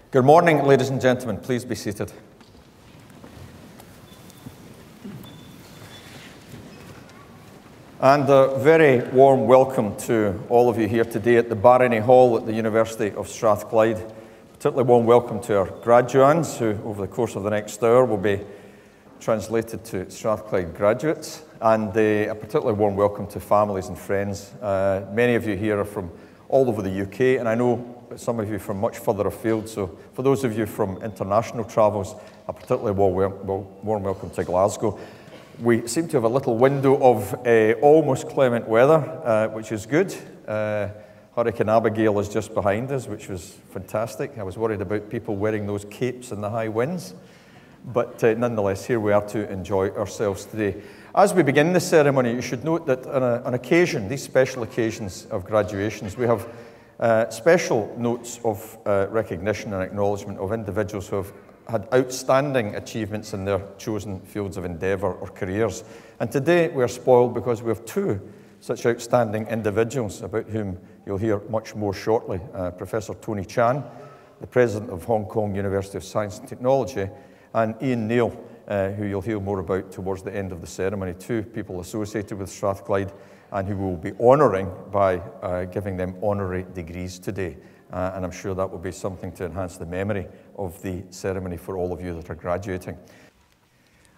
Good morning, ladies and gentlemen. Please be seated. And a very warm welcome to all of you here today at the Barony Hall at the University of Strathclyde. Particularly warm welcome to our graduands who, over the course of the next hour, will be translated to Strathclyde graduates. And a particularly warm welcome to families and friends. Many of you here are from all over the UK, and I know some of you from much further afield. So for those of you from international travels, a particularly warm welcome to Glasgow. We seem to have a little window of almost clement weather, which is good. Hurricane Abigail is just behind us, which was fantastic. I was worried about people wearing those capes in the high winds. But nonetheless, here we are to enjoy ourselves today. As we begin the ceremony, you should note that on occasion, these special occasions of graduations, we have special notes of recognition and acknowledgement of individuals who have had outstanding achievements in their chosen fields of endeavour or careers. And today we are spoiled because we have two such outstanding individuals about whom you'll hear much more shortly. Professor Tony Chan, the President of Hong Kong University of Science and Technology, and Ian Neil, who you'll hear more about towards the end of the ceremony. Two people associated with Strathclyde and who will be honouring by giving them honorary degrees today. And I'm sure that will be something to enhance the memory of the ceremony for all of you that are graduating.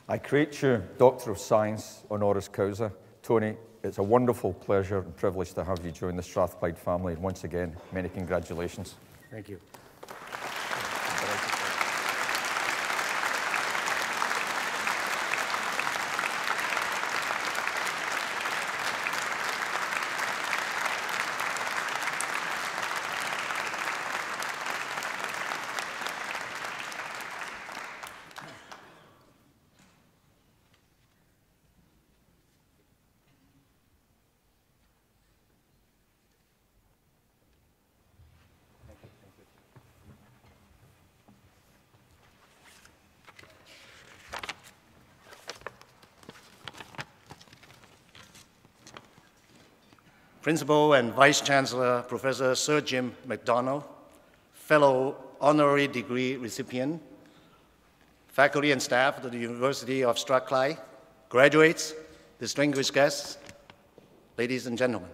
I create you Doctor of Science honoris causa. Tony, it's a wonderful pleasure and privilege to have you join the Strathclyde family. And once again, many congratulations. Thank you. Principal and Vice Chancellor, Professor Sir Jim MacDonald, fellow honorary degree recipient, faculty and staff at the University of Strathclyde, graduates, distinguished guests, ladies and gentlemen,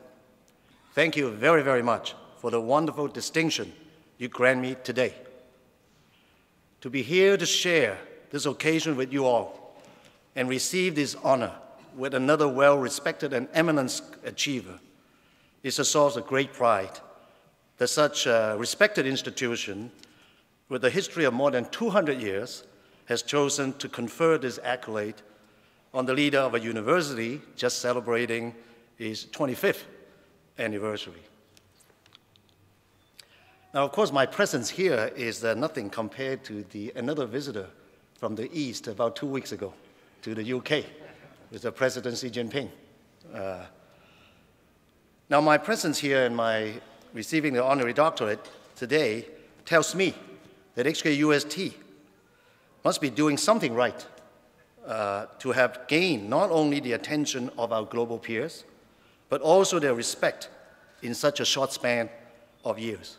thank you very, very much for the wonderful distinction you grant me today. To be here to share this occasion with you all and receive this honor with another well-respected and eminent achiever is a source of great pride that such a respected institution with a history of more than 200 years has chosen to confer this accolade on the leader of a university just celebrating its 25th anniversary. Now, of course, my presence here is nothing compared to another visitor from the East about 2 weeks ago to the UK with the President Xi Jinping. Now, my presence here and my receiving the honorary doctorate today tells me that HKUST must be doing something right to have gained not only the attention of our global peers, but also their respect in such a short span of years.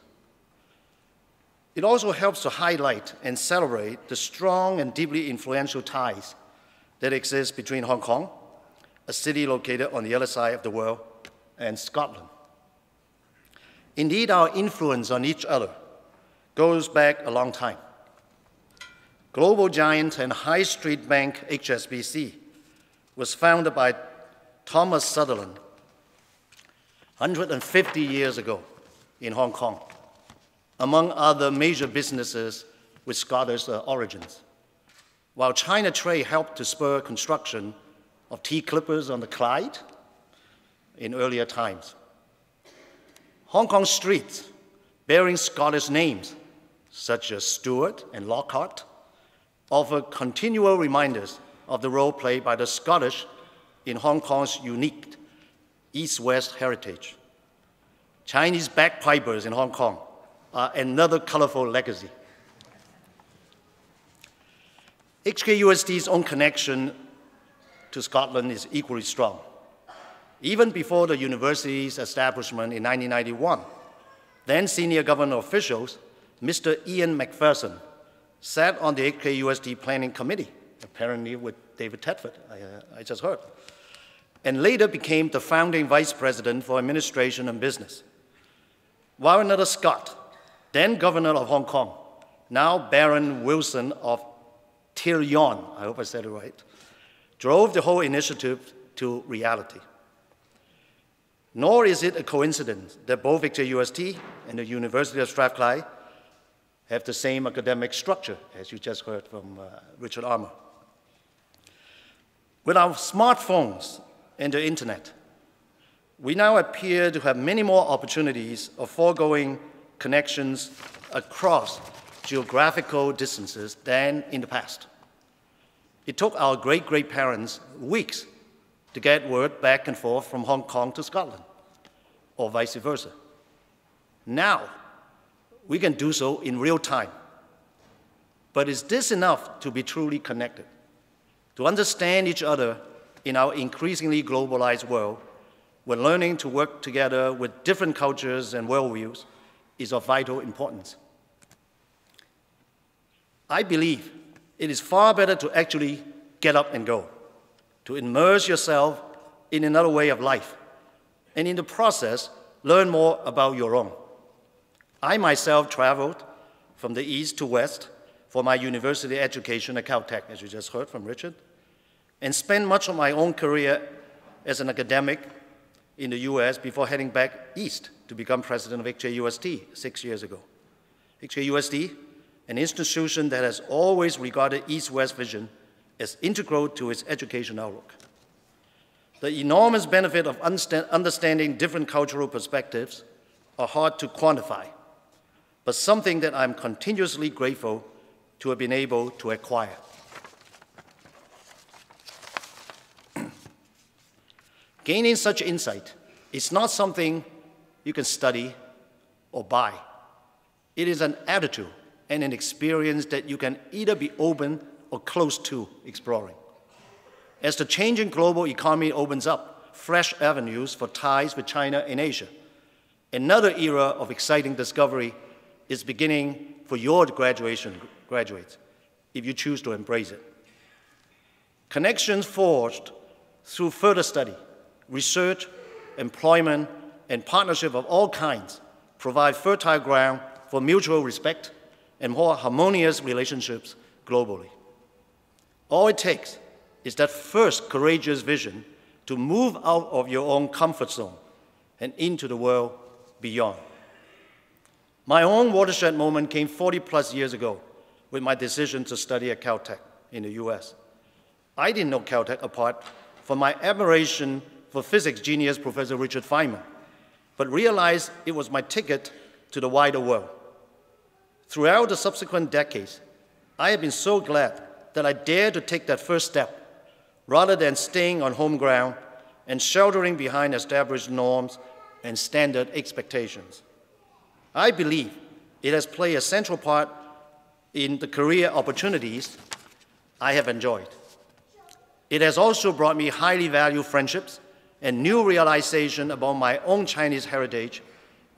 It also helps to highlight and celebrate the strong and deeply influential ties that exist between Hong Kong, a city located on the other side of the world, and Scotland. Indeed, our influence on each other goes back a long time. Global giant and high street bank HSBC was founded by Thomas Sutherland 150 years ago in Hong Kong, among other major businesses with Scottish origins, while China trade helped to spur construction of tea clippers on the Clyde in earlier times. Hong Kong streets bearing Scottish names, such as Stuart and Lockhart, offer continual reminders of the role played by the Scottish in Hong Kong's unique East-West heritage. Chinese bagpipers in Hong Kong are another colorful legacy. HKUST's own connection to Scotland is equally strong. Even before the university's establishment in 1991, then senior government officials Mr. Ian McPherson, sat on the HKUST Planning Committee, apparently with David Tedford, I just heard, and later became the founding vice president for administration and business. While another Scott, then governor of Hong Kong, now Baron Wilson of Tirion, I hope I said it right, drove the whole initiative to reality. Nor is it a coincidence that both HKUST and the University of Strathclyde have the same academic structure, as you just heard from Richard Armour. With our smartphones and the internet, we now appear to have many more opportunities of foregoing connections across geographical distances than in the past. It took our great-great-parents weeks to get word back and forth from Hong Kong to Scotland, or vice versa. Now, we can do so in real time. But is this enough to be truly connected? To understand each other in our increasingly globalized world, where learning to work together with different cultures and worldviews is of vital importance. I believe it is far better to actually get up and go, to immerse yourself in another way of life, and in the process, learn more about your own. I myself traveled from the east to west for my university education at Caltech, as you just heard from Richard, and spent much of my own career as an academic in the US before heading back east to become president of HKUST 6 years ago. HKUST, an institution that has always regarded East-West vision as integral to its education outlook. The enormous benefit of understanding different cultural perspectives are hard to quantify, but something that I'm continuously grateful to have been able to acquire. Gaining such insight is not something you can study or buy. It is an attitude and an experience that you can either be open or close to exploring. As the changing global economy opens up fresh avenues for ties with China and Asia, another era of exciting discovery is beginning for your graduates, if you choose to embrace it. Connections forged through further study, research, employment, and partnership of all kinds provide fertile ground for mutual respect and more harmonious relationships globally. All it takes is that first courageous vision to move out of your own comfort zone and into the world beyond. My own watershed moment came 40+ years ago with my decision to study at Caltech in the US. I didn't know Caltech apart from my admiration for physics genius Professor Richard Feynman, but realized it was my ticket to the wider world. Throughout the subsequent decades, I have been so glad that I dared to take that first step, rather than staying on home ground and sheltering behind established norms and standard expectations. I believe it has played a central part in the career opportunities I have enjoyed. It has also brought me highly valued friendships and new realization about my own Chinese heritage,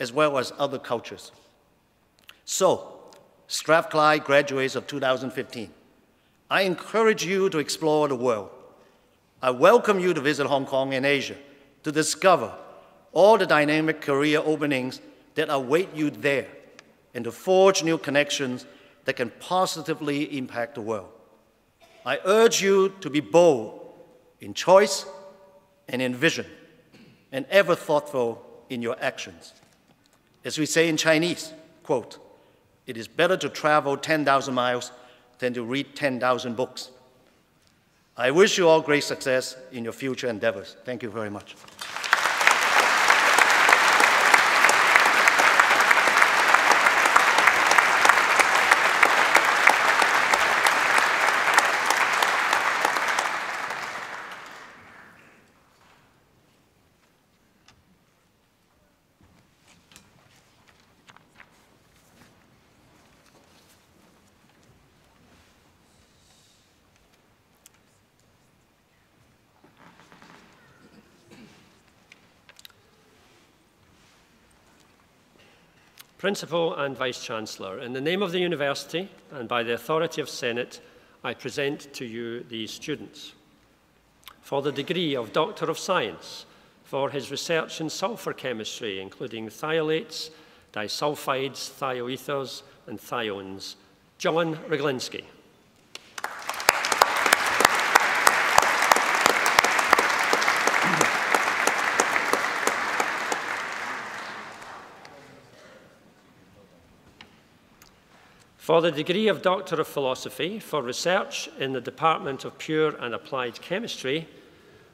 as well as other cultures. So, Strathclyde graduates of 2015, I encourage you to explore the world. I welcome you to visit Hong Kong and Asia to discover all the dynamic career openings that await you there and to forge new connections that can positively impact the world. I urge you to be bold in choice and in vision, and ever thoughtful in your actions. As we say in Chinese, quote, "It is better to travel 10,000 miles than to read 10,000 books." I wish you all great success in your future endeavors. Thank you very much. Principal and Vice-Chancellor, in the name of the University and by the authority of Senate, I present to you these students. For the degree of Doctor of Science, for his research in sulfur chemistry, including thiolates, disulfides, thioethers, and thiones, John Ryglinski. For the degree of Doctor of Philosophy, for research in the Department of Pure and Applied Chemistry,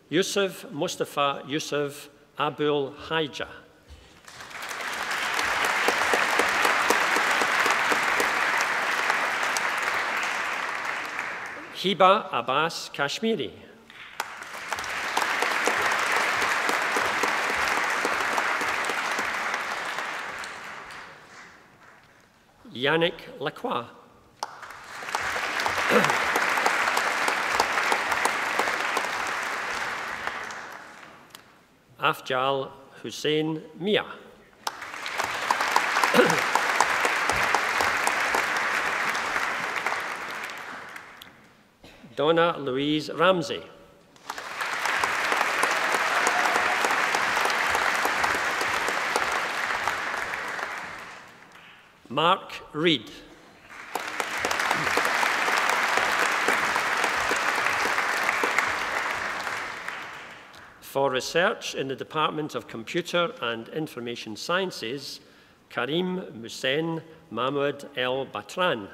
Yusuf Mustafa Yusuf Abul Haija. Hiba Abbas Kashmiri. Yannick Lacroix. Afjal Hussein Mia. Donna Louise Ramsey. Mark Reed. For research in the Department of Computer and Information Sciences, Karim Musen Mahmoud El Batran.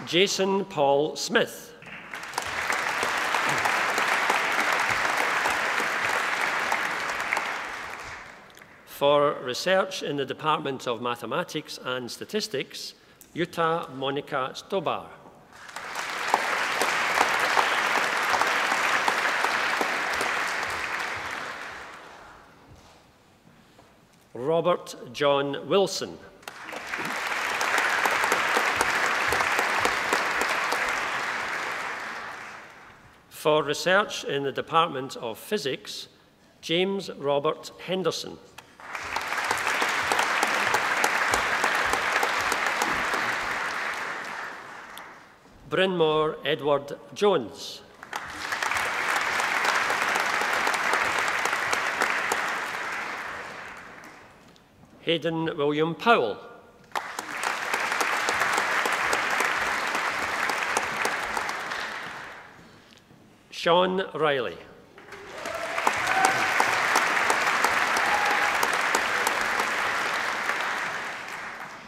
Jason Paul Smith. For research in the Department of Mathematics and Statistics, Jutta Monika Stobar. Robert John Wilson. For research in the Department of Physics, James Robert Henderson. Brynmore Edward Jones. Hayden William Powell. Sean Riley.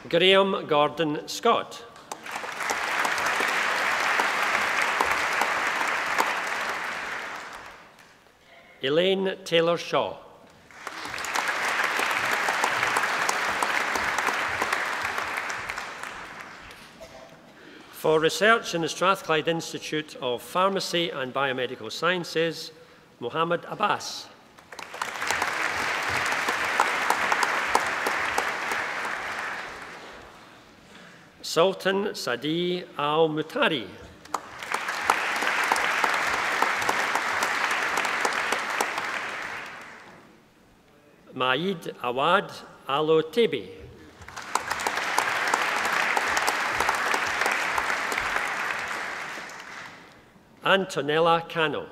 Graham Gordon Scott. Elaine Taylor Shaw. For research in the Strathclyde Institute of Pharmacy and Biomedical Sciences, Mohammed Abbas. Sultan Sadi Al-Mutari. Maid Awad Alo-Tebi. Antonella Cano.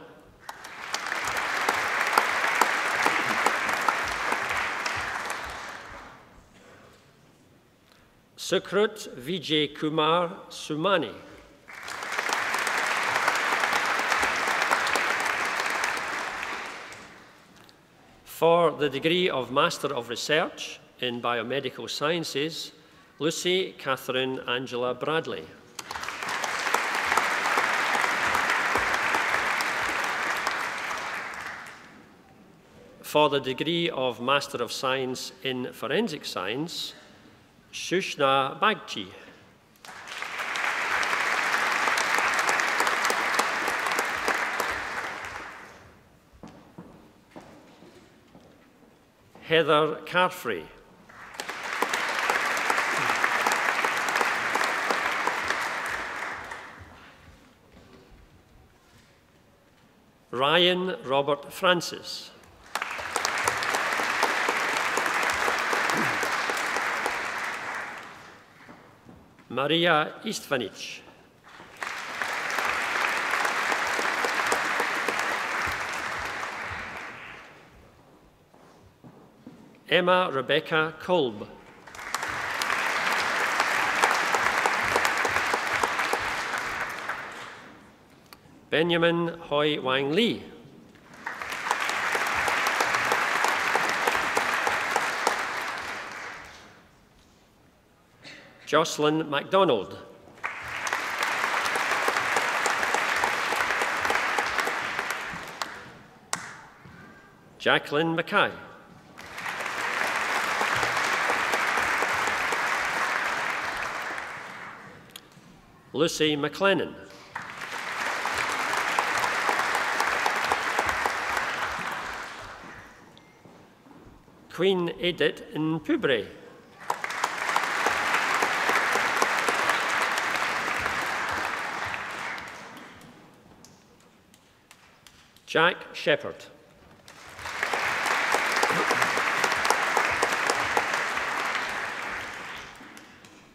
Sukrut Vijay Kumar Sumani. For the degree of Master of Research in Biomedical Sciences, Lucy Catherine Angela Bradley. For the degree of Master of Science in Forensic Science, Shushna Bagchi. Heather Carfrey. Ryan Robert Francis. Maria Istvanich. Emma Rebecca Kolb. Benjamin Hoi Wang Lee. Jocelyn MacDonald. Jacqueline Mackay. Lucy McLennan. Queen Edith Npubre. Jack Shepherd.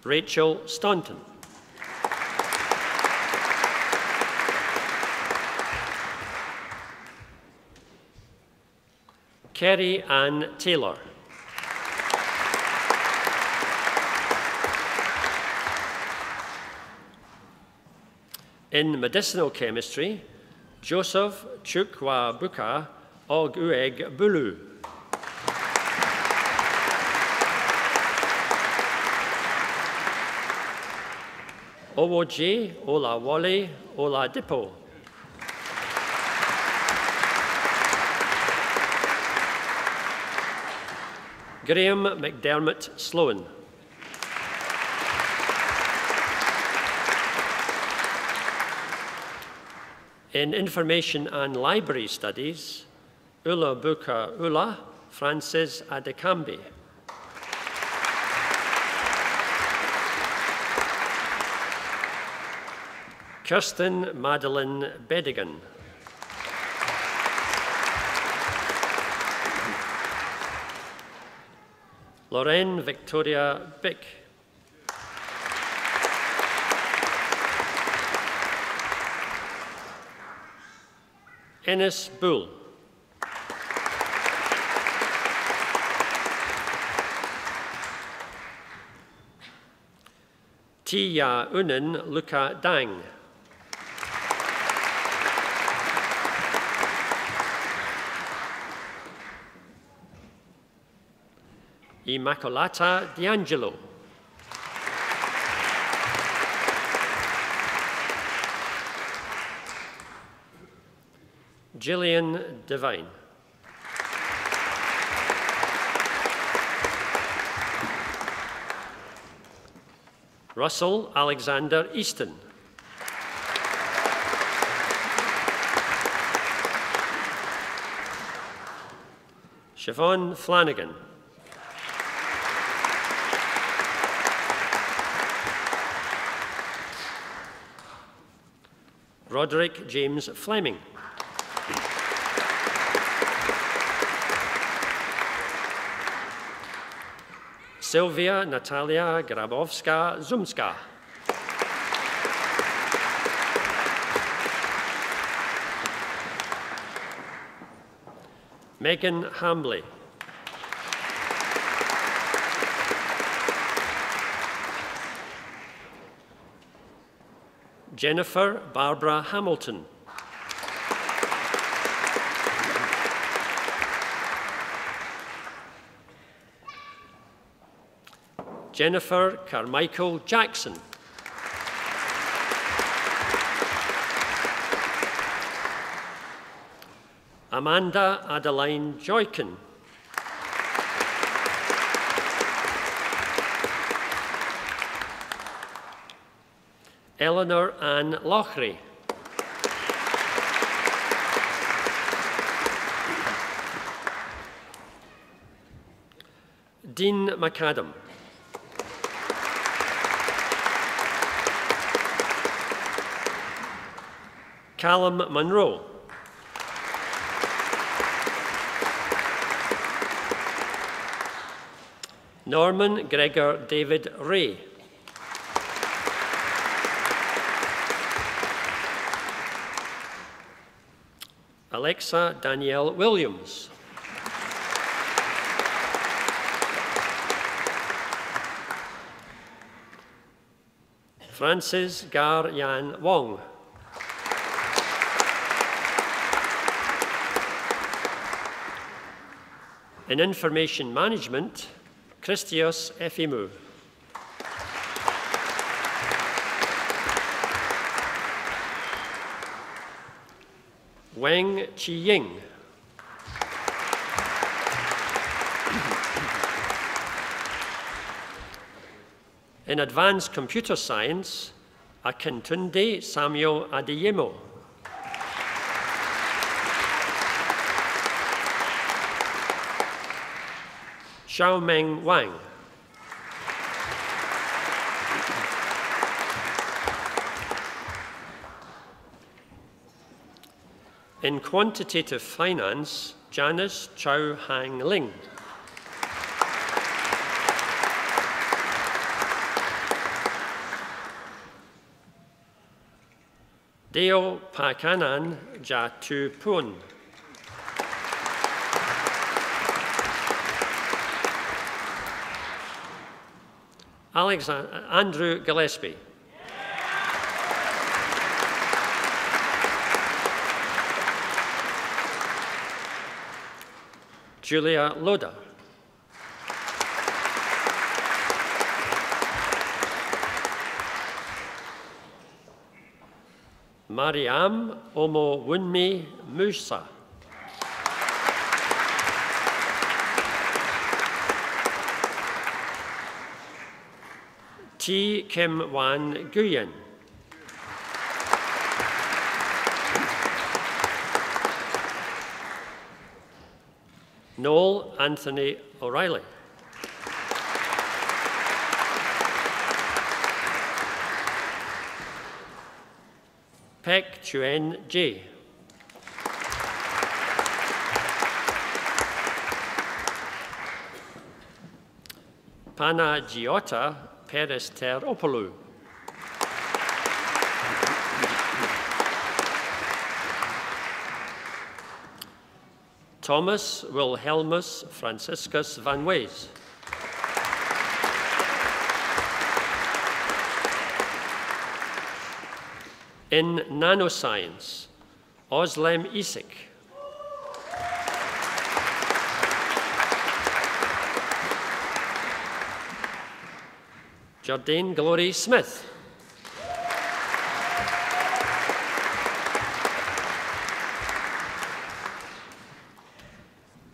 Rachel Staunton. Kerry Ann Taylor. In medicinal chemistry, Joseph Chukwabuka Ogueg Bulu. Owoje Olawale Oladipo. Graham McDermott Sloan. In Information and Library Studies, Ulabuka Ula Francis Adekambi. Kirsten Madeline Bedigan. Lorraine Victoria Bick. Ennis Bull. Tia Unen Luka Dang. Immacolata D'Angelo. Gillian Devine. Russell Alexander Easton. Siobhan Flanagan. Roderick James Fleming. Sylvia Natalia Grabowska-Zumska. Megan Hambley. Jennifer Barbara Hamilton. Jennifer Carmichael Jackson. Amanda Adeline Joykin. Eleanor Ann Lochry. Dean McAdam. Callum Munro. Norman Gregor David Ray. Alexa Danielle Williams. Francis Gar Yan Wong. In Information Management, Christios Efimou. Wang Qiying. In Advanced Computer Science, Akintunde Samuel Adeyemo. Xiaomeng Wang. In Quantitative Finance, Janice Chow Hang Ling. Deo Pakanan Jatu Pun. Andrew Gillespie. Julia Loda. Mariam Omo Wunmi Musa. T. Kim Wan Nguyen. Noel Anthony O'Reilly. Pek Chuen J. Panagiota Perez Teropoulou. Thomas Wilhelmus Franciscus Van Wees. In Nanoscience, Oslem Isik. Jardine Glory Smith.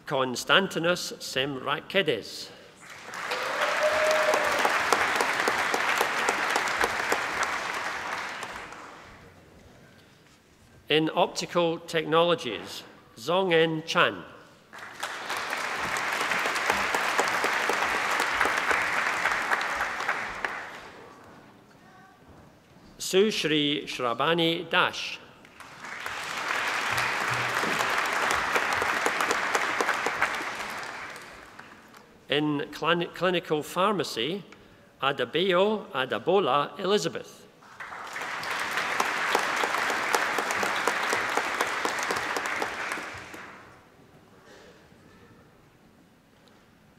Konstantinos Semrakedes. In Optical Technologies, Zongen Chan. Sushri Shrabani Dash. In Clinical Pharmacy, Adabeo Adabola Elizabeth.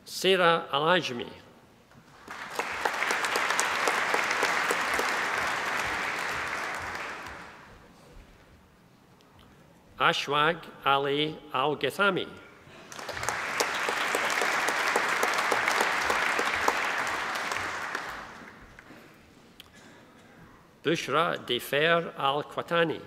Sarah Alajmi. Ashwag Ali Al-Githami. Bushra Defer Al-Qatani.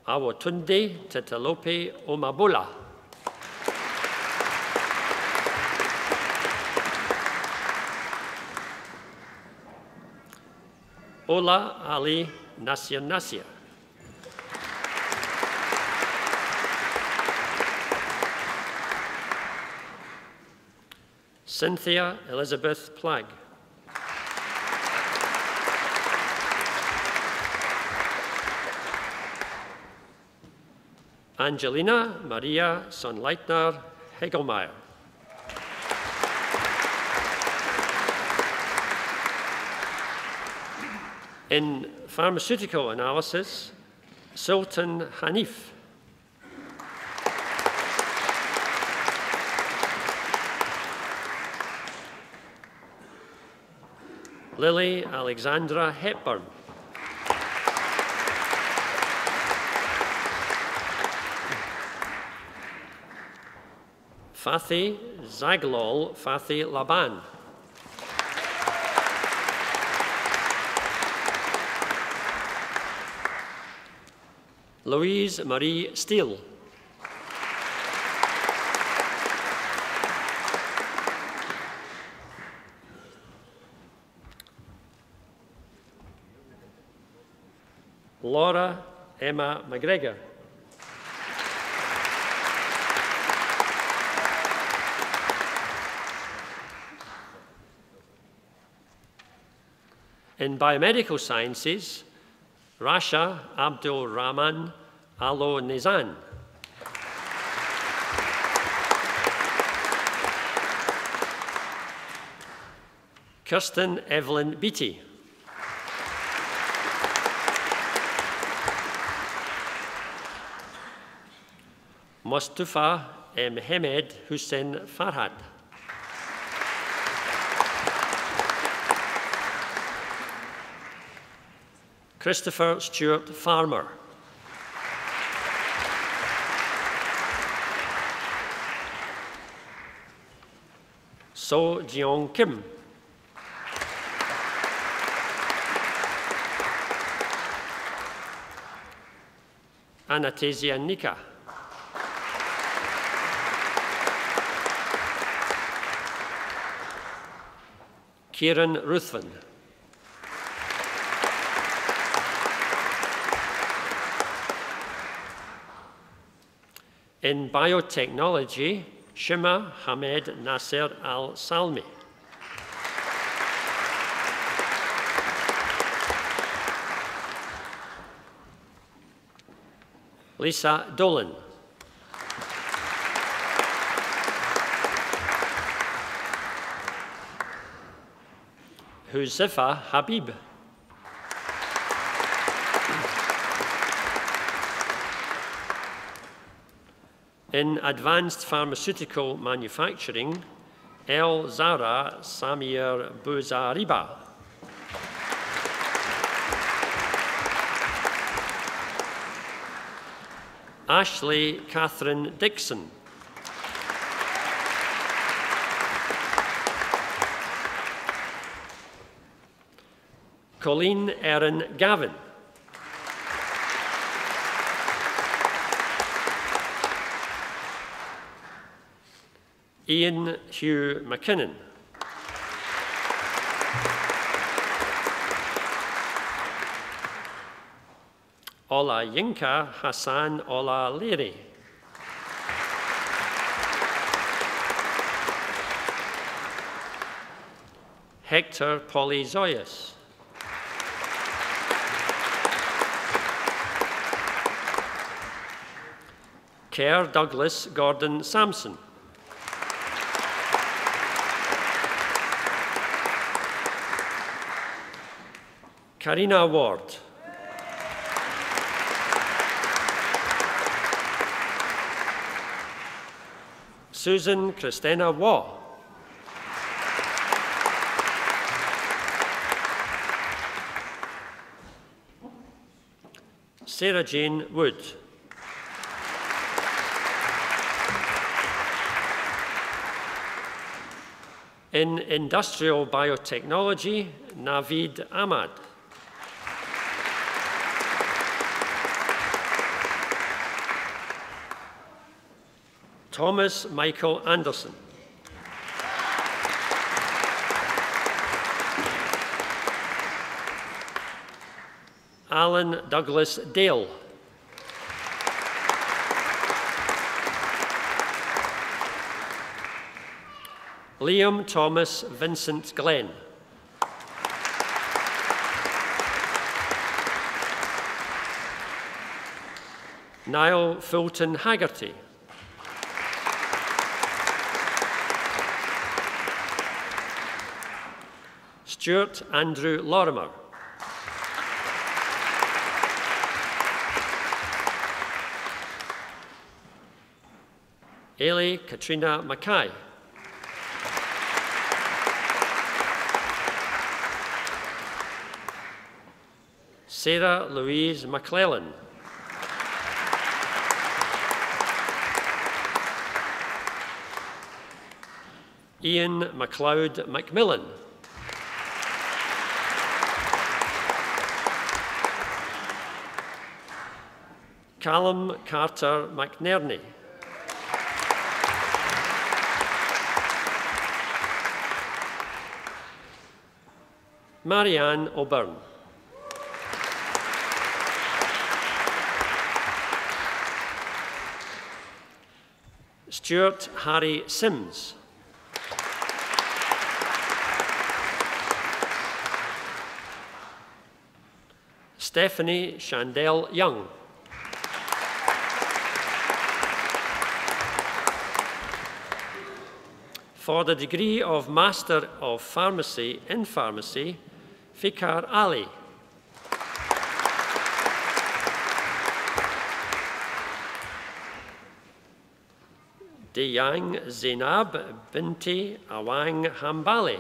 Awotunde Tetalope Omabola. Ola Ali Nasir Nasir. Cynthia Elizabeth Plagg. Angelina Maria Sonnleitner Hegelmeier. In pharmaceutical analysis, Sultan Hanif. Lily Alexandra Hepburn. Fathi Zaglol Fathi Laban. Louise Marie Steele. Laura Emma McGregor. In biomedical sciences, Rasha Abdul Rahman Alo Nizan. Kirsten Evelyn Beattie. Mustafa Mohamed Hussein Farhad. Christopher Stuart Farmer. So Jeong Kim. Anastasia Nika. Kieran Ruthven. In biotechnology, Shima Hamed Nasser Al-Salmi. Lisa Dolan. Huzifa Habib. In advanced pharmaceutical manufacturing, El Zara Samir Bouzariba. Ashley Catherine Dixon. Colleen Erin Gavin. Ian Hugh McKinnon. Ola Yinka Hassan Ola Liri. Hector Polyzoius. Kerr Douglas Gordon Sampson. Karina Ward. Susan Christina Waugh. Sarah Jane Wood. In industrial biotechnology, Naveed Ahmad. Thomas Michael Anderson. Alan Douglas Dale. Liam Thomas Vincent Glenn. Niall Fulton Haggerty. Stuart Andrew Lorimer. Ailey Katrina Mackay. Sarah Louise McClellan. Ian MacLeod Macmillan. Callum Carter McNerney. Marianne O'Byrne. Stuart Harry Sims. Stephanie Chandel Young. For the degree of Master of Pharmacy in Pharmacy, Fikar Ali. Diyang Zainab Binti Awang Hambali.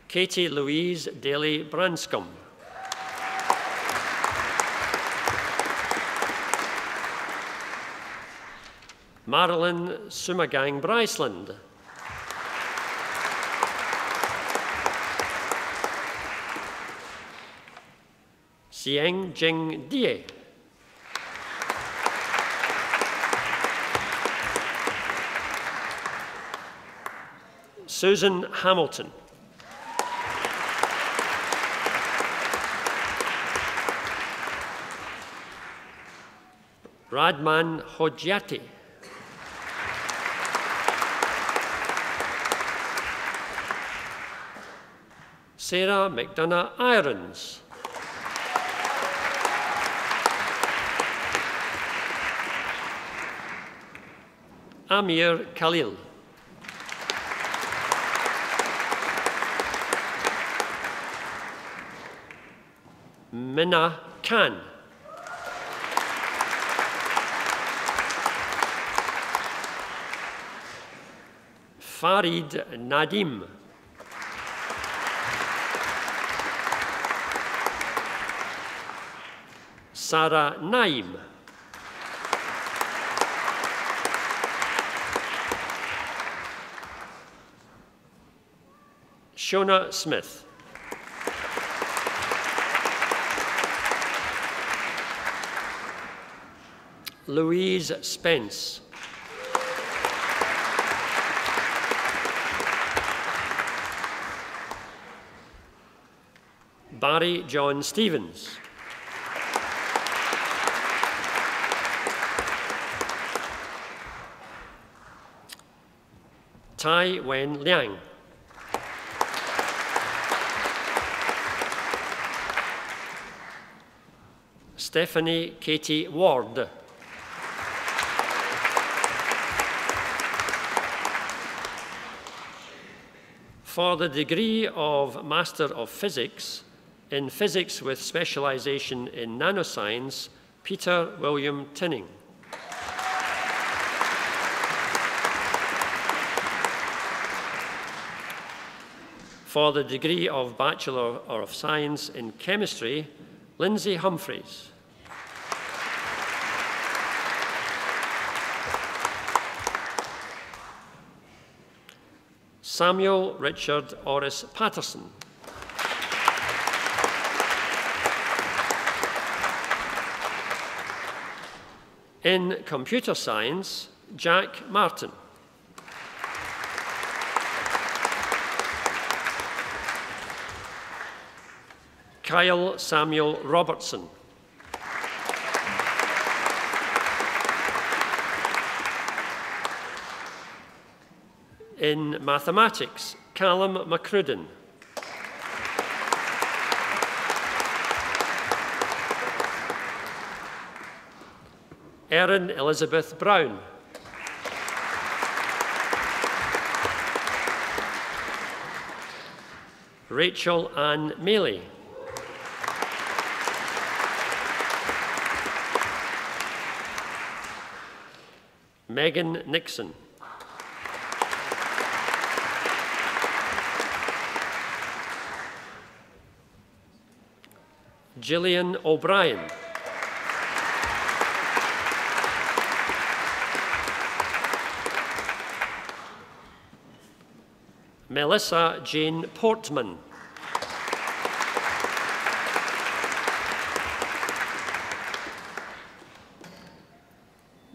Katie Louise Daly Branscombe. Marilyn Sumagang Bryceland. Xiang Jing Die. Susan Hamilton. Radman Hodjati. Sarah McDonough Irons. Amir Khalil. Minna Khan. Farid Nadim. Sarah Naim. Shona Smith. Louise Spence. Barry John Stevens. Tai Wen Liang. Stephanie Katie Ward. For the degree of Master of Physics, in Physics with specialization in nanoscience, Peter William Tinning. For the degree of Bachelor of Science in Chemistry, Lindsay Humphreys. Samuel Richard Orris Patterson. In Computer Science, Jack Martin. Kyle Samuel Robertson. In Mathematics, Callum McCrudden. Erin Elizabeth Brown. Rachel Ann Maley. Megan Nixon. Gillian O'Brien. Melissa Jane Portman.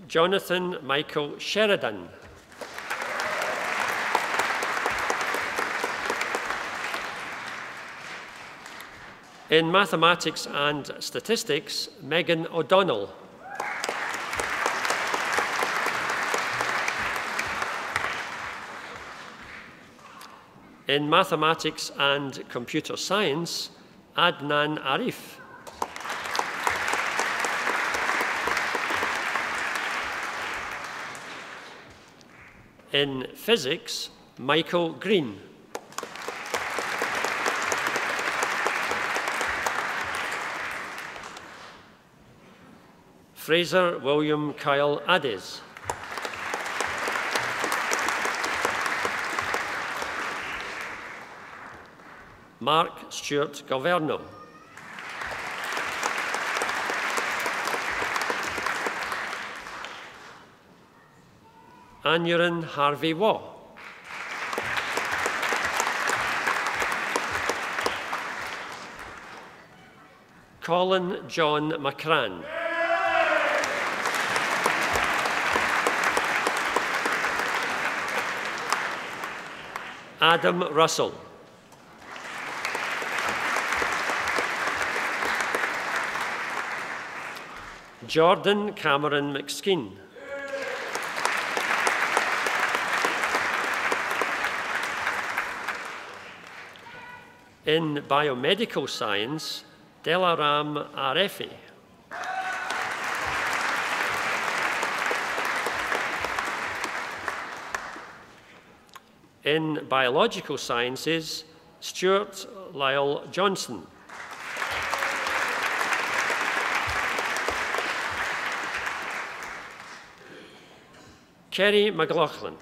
Jonathan Michael Sheridan. In mathematics and statistics, Megan O'Donnell. In mathematics and computer science, Adnan Arif. In physics, Michael Green. Fraser William Kyle Addes. Mark Stuart Governo. Anurin Harvey Waugh. Colin John McCrann. Adam Russell. Jordan Cameron McSkeen. In biomedical science, Delaram Arefi. In biological sciences, Stuart Lyle Johnson. Kerry McLaughlin.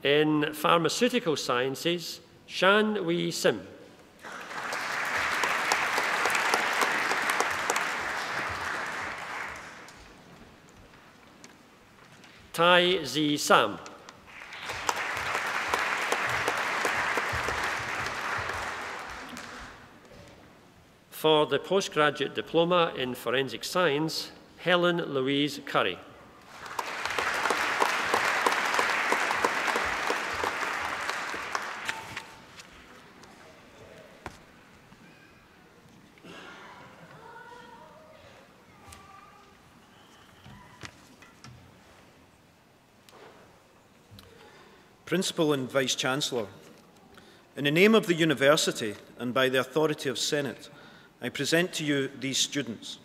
In pharmaceutical sciences, Shan Wee Sim. Tai Zi Sam. For the postgraduate diploma in forensic science, Helen Louise Curry. Principal and Vice-Chancellor, in the name of the University and by the authority of Senate, I present to you these students.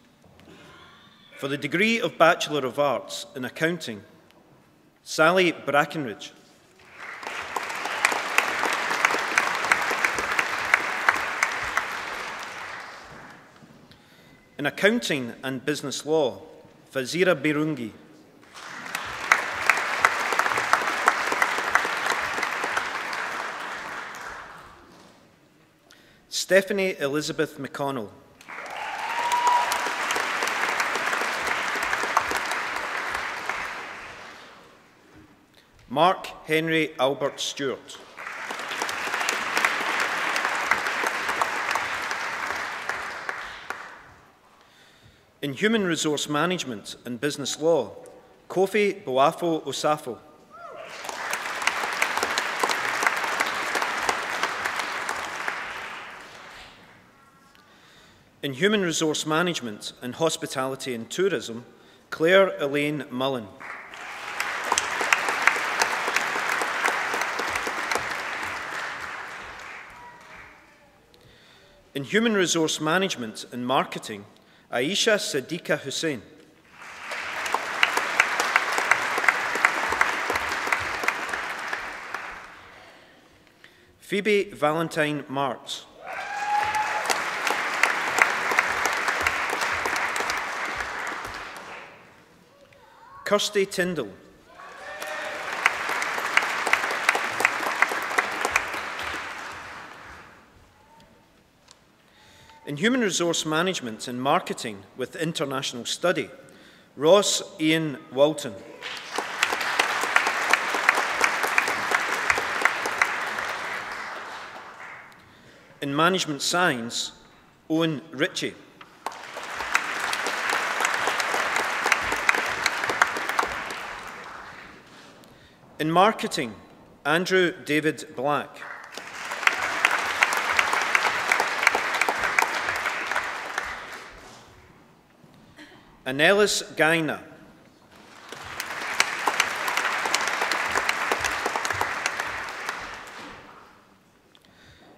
For the degree of Bachelor of Arts in Accounting, Sally Brackenridge. In Accounting and Business Law, Fazira Birungi. Stephanie Elizabeth McConnell. Mark Henry Albert Stewart. In Human Resource Management and Business Law, Kofi Boafo Osafo. In Human Resource Management and Hospitality and Tourism, Claire Elaine Mullen. In Human Resource Management and Marketing, Aisha Sadiqa Hussain. Phoebe Valentine Martz. Kirsty Tyndall. In Human Resource Management and Marketing with International Study, Ross Ian Walton. In Management Science, Owen Ritchie. In Marketing, Andrew David Black. Annellis Gaina.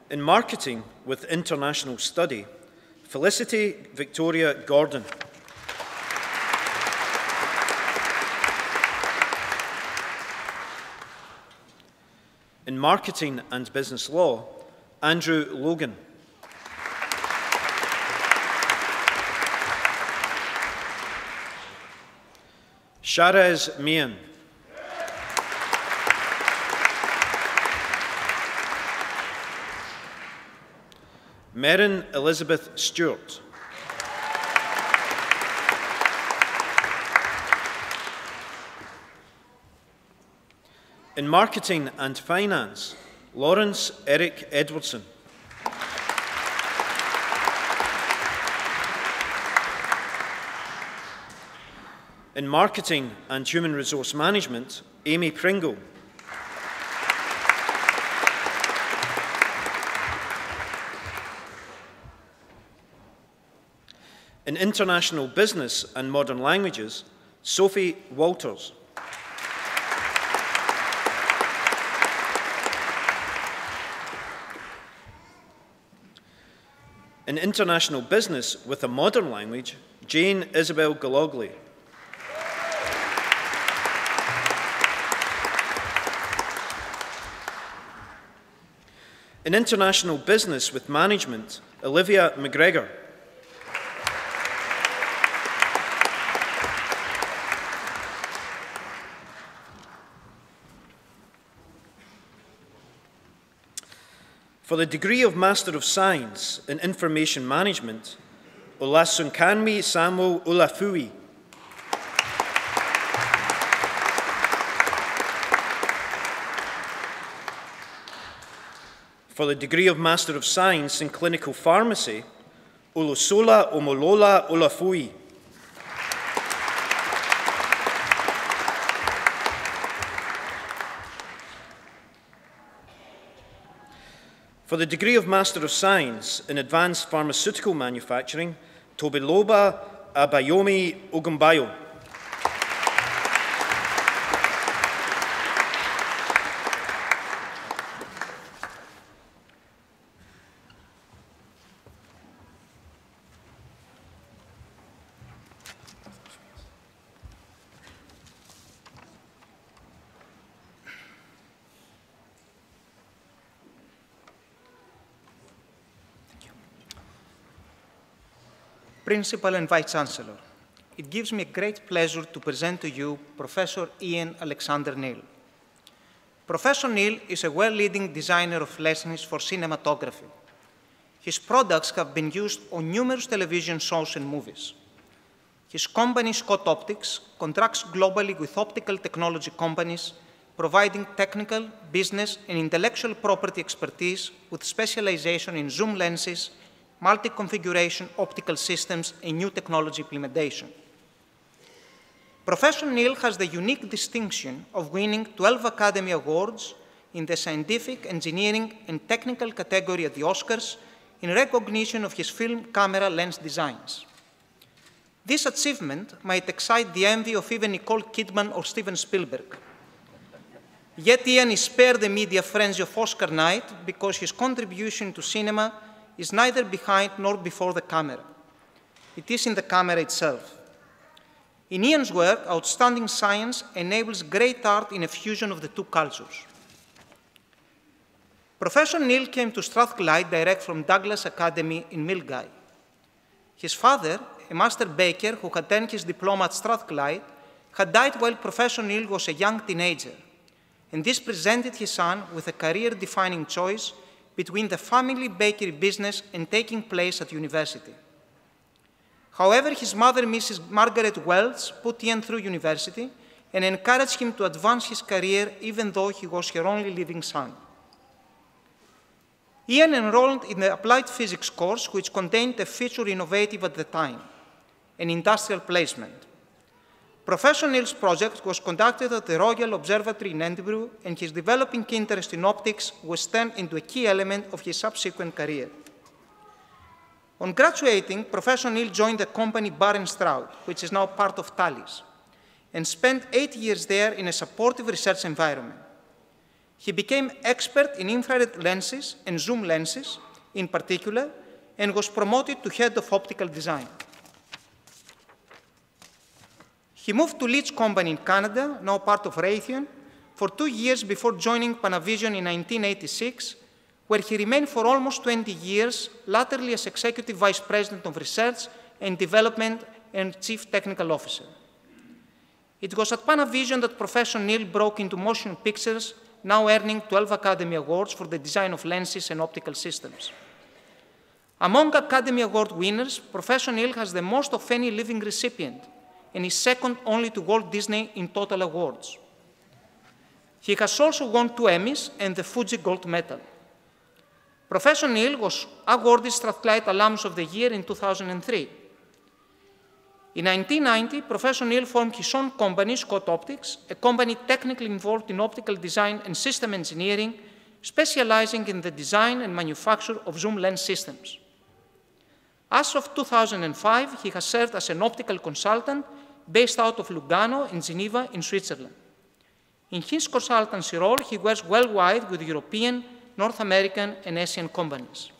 In Marketing with International Study, Felicity Victoria Gordon. In Marketing and Business Law, Andrew Logan. Sharaz Mian. Merrin Elizabeth Stewart. In Marketing and Finance, Lawrence Eric Edwardson. In Marketing and Human Resource Management, Amy Pringle. In International Business and Modern Languages, Sophie Walters. In International Business with a Modern Language, Jane Isabel Galogly. In International Business with Management, Olivia McGregor. For the degree of Master of Science in Information Management, Olasunkanmi Samuel Olafui. For the degree of Master of Science in Clinical Pharmacy, Olusola Omolola Olafui. For the degree of Master of Science in Advanced Pharmaceutical Manufacturing, Tobiloba Abayomi Ogumbayo. Principal and Vice-Chancellor, it gives me a great pleasure to present to you Professor Ian Alexander Neil. Professor Neil is a world-leading designer of lessons for cinematography. His products have been used on numerous television shows and movies. His company, Scott Optics, contracts globally with optical technology companies, providing technical, business, and intellectual property expertise with specialization in zoom lenses, multi-configuration optical systems, and new technology implementation. Professor Neil has the unique distinction of winning 12 Academy Awards in the scientific, engineering, and technical category at the Oscars in recognition of his film camera lens designs. This achievement might excite the envy of even Nicole Kidman or Steven Spielberg. Yet Ian is spared the media frenzy of Oscar night because his contribution to cinema is neither behind nor before the camera. It is in the camera itself. In Ian's work, outstanding science enables great art in a fusion of the two cultures. Professor Neil came to Strathclyde direct from Douglas Academy in Milngavie. His father, a master baker who had earned his diploma at Strathclyde, had died while Professor Neil was a young teenager, and this presented his son with a career-defining choice between the family bakery business and taking place at university. However, his mother, Mrs. Margaret Wells, put Ian through university and encouraged him to advance his career even though he was her only living son. Ian enrolled in the applied physics course, which contained a feature innovative at the time, an industrial placement. Professor Neil's project was conducted at the Royal Observatory in Edinburgh, and his developing interest in optics was turned into a key element of his subsequent career. On graduating, Professor Neil joined the company Barr & Stroud, which is now part of Thales, and spent 8 years there in a supportive research environment. He became expert in infrared lenses and zoom lenses in particular, and was promoted to head of optical design. He moved to Leeds Company in Canada, now part of Raytheon, for 2 years before joining Panavision in 1986, where he remained for almost 20 years, latterly as Executive Vice President of Research and Development and Chief Technical Officer. It was at Panavision that Professor Neil broke into motion pictures, now earning 12 Academy Awards for the design of lenses and optical systems. Among Academy Award winners, Professor Neil has the most of any living recipient, and is second only to Walt Disney in total awards. He has also won 2 Emmys and the Fuji Gold Medal. Professor Neil was awarded Strathclyde Alumnus of the Year in 2003. In 1990, Professor Neil formed his own company, Scott Optics, a company technically involved in optical design and system engineering, specializing in the design and manufacture of zoom lens systems. As of 2005, he has served as an optical consultant based out of Lugano and Geneva in Switzerland. In his consultancy role, he works worldwide with European, North American, and Asian companies.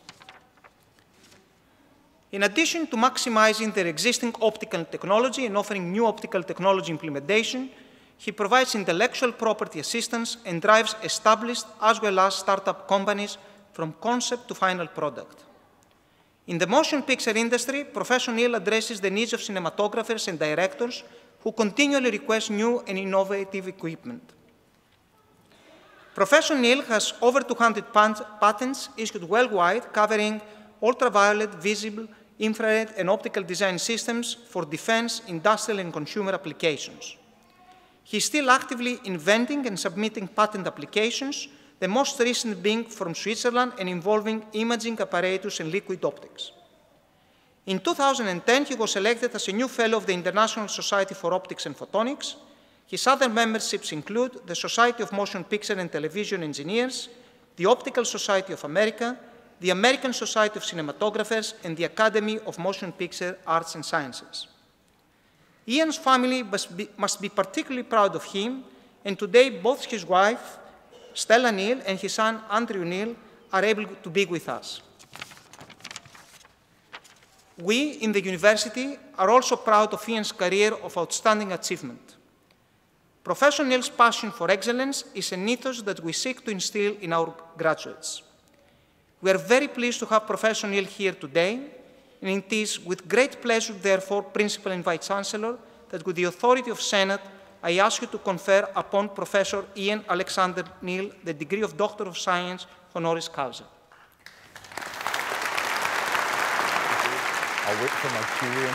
In addition to maximizing their existing optical technology and offering new optical technology implementation, he provides intellectual property assistance and drives established as well as startup companies from concept to final product. In the motion picture industry, Professor Neil addresses the needs of cinematographers and directors who continually request new and innovative equipment. Professor Neil has over 200 patents issued worldwide covering ultraviolet, visible, infrared, and optical design systems for defense, industrial, and consumer applications. He is still actively inventing and submitting patent applications, the most recent being from Switzerland and involving imaging apparatus and liquid optics. In 2010, he was elected as a new fellow of the International Society for Optics and Photonics. His other memberships include the Society of Motion Picture and Television Engineers, the Optical Society of America, the American Society of Cinematographers, and the Academy of Motion Picture Arts and Sciences. Ian's family must be particularly proud of him, and today both his wife, Stella Neil, and his son, Andrew Neil, are able to be with us. We in the university are also proud of Ian's career of outstanding achievement. Professor Neil's passion for excellence is an ethos that we seek to instill in our graduates. We are very pleased to have Professor Neil here today, and it is with great pleasure, therefore, Principal and Vice Chancellor, that with the authority of Senate, I ask you to confer upon Professor Ian Alexander Neil the degree of Doctor of Science, honoris causa. I'll wait for my cue, Ian.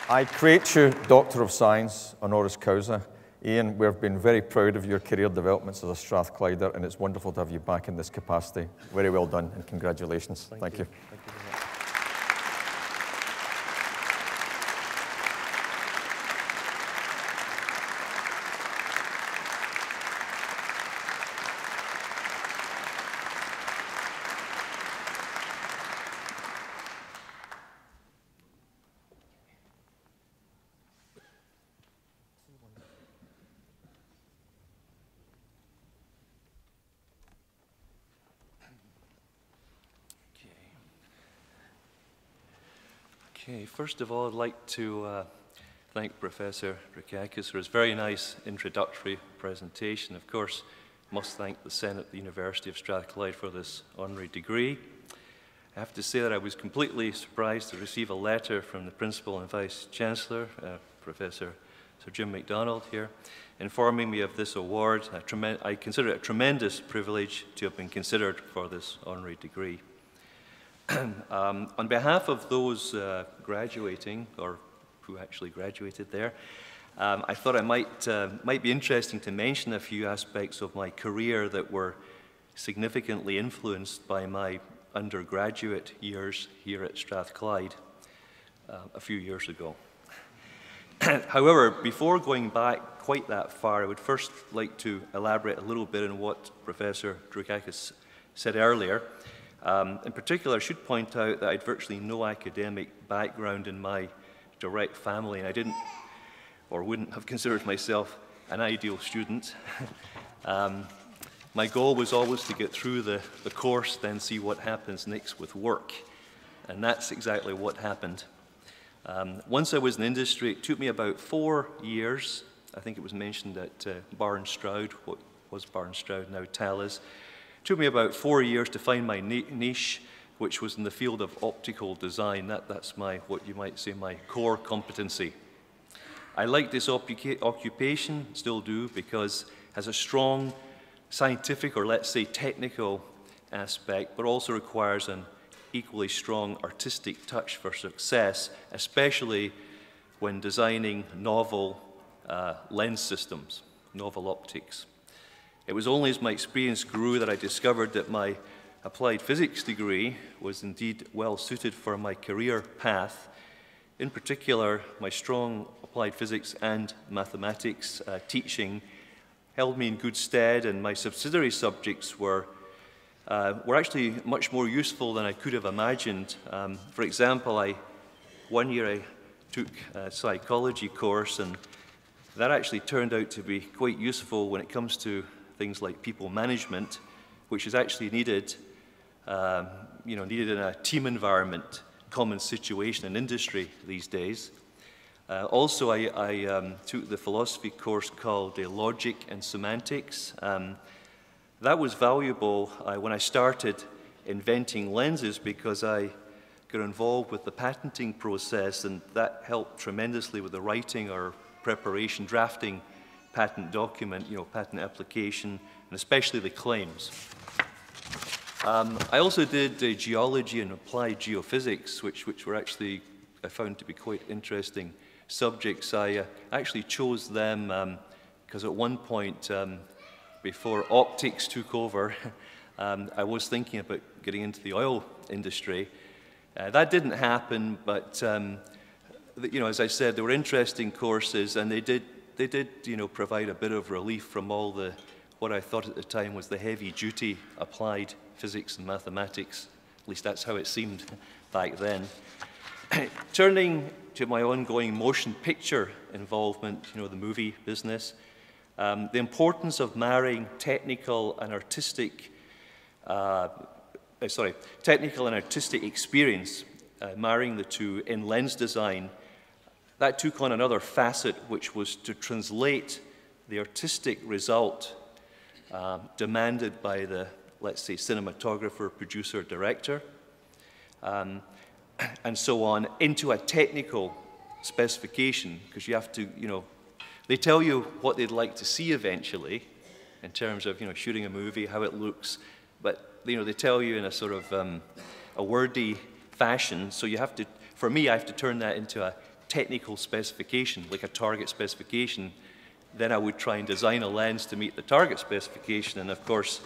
I create you Doctor of Science, honoris causa. Ian, we've been very proud of your career developments as a Strathclyder, and it's wonderful to have you back in this capacity. Very well done, and congratulations. Thank you. Thank you very much. Okay, first of all, I'd like to thank Professor Drukakis for his very nice introductory presentation. Of course, must thank the Senate of the University of Strathclyde for this honorary degree. I have to say that I was completely surprised to receive a letter from the Principal and Vice Chancellor, Professor Sir Jim MacDonald here, informing me of this award. I consider it a tremendous privilege to have been considered for this honorary degree. On behalf of those graduating, or who actually graduated there, I thought it might be interesting to mention a few aspects of my career that were significantly influenced by my undergraduate years here at Strathclyde a few years ago. However, before going back quite that far, I would first like to elaborate a little bit on what Professor Drukakis said earlier. In particular, I should point out that I had virtually no academic background in my direct family, and I didn't or wouldn't have considered myself an ideal student. My goal was always to get through the course, then see what happens next with work, and that's exactly what happened. Once I was in industry, it took me about 4 years. I think it was mentioned at Barnstroud, what was Barnstroud, now Talis. It took me about 4 years to find my niche, which was in the field of optical design. That's what you might say, my core competency. I like this occupation, still do, because it has a strong scientific, or let's say technical aspect, but also requires an equally strong artistic touch for success, especially when designing novel lens systems, novel optics. It was only as my experience grew that I discovered that my applied physics degree was indeed well suited for my career path. In particular, my strong applied physics and mathematics teaching held me in good stead, and my subsidiary subjects were actually much more useful than I could have imagined. For example, one year I took a psychology course, and that actually turned out to be quite useful when it comes to things like people management, which is actually needed, needed in a team environment, common situation in industry these days. Also, I took the philosophy course called Logic and Semantics. That was valuable when I started inventing lenses, because I got involved with the patenting process, and that helped tremendously with the writing or preparation, drafting patent document, patent application, and especially the claims. I also did geology and applied geophysics, which were actually, I found to be quite interesting subjects. I actually chose them because at one point, before optics took over, I was thinking about getting into the oil industry. That didn't happen, but as I said, they were interesting courses, and they did provide a bit of relief from all what I thought at the time was the heavy-duty applied physics and mathematics. At least that's how it seemed back then. Turning to my ongoing motion picture involvement, the movie business, the importance of marrying technical and artistic experience, marrying the two in lens design, that took on another facet, which was to translate the artistic result demanded by the, let's say, cinematographer, producer, director, and so on, into a technical specification, because you have to, they tell you what they'd like to see eventually, in terms of, shooting a movie, how it looks, but, they tell you in a sort of a wordy fashion, so you have to, for me, I have to turn that into a technical specification, like a target specification. Then I would try and design a lens to meet the target specification, and of course,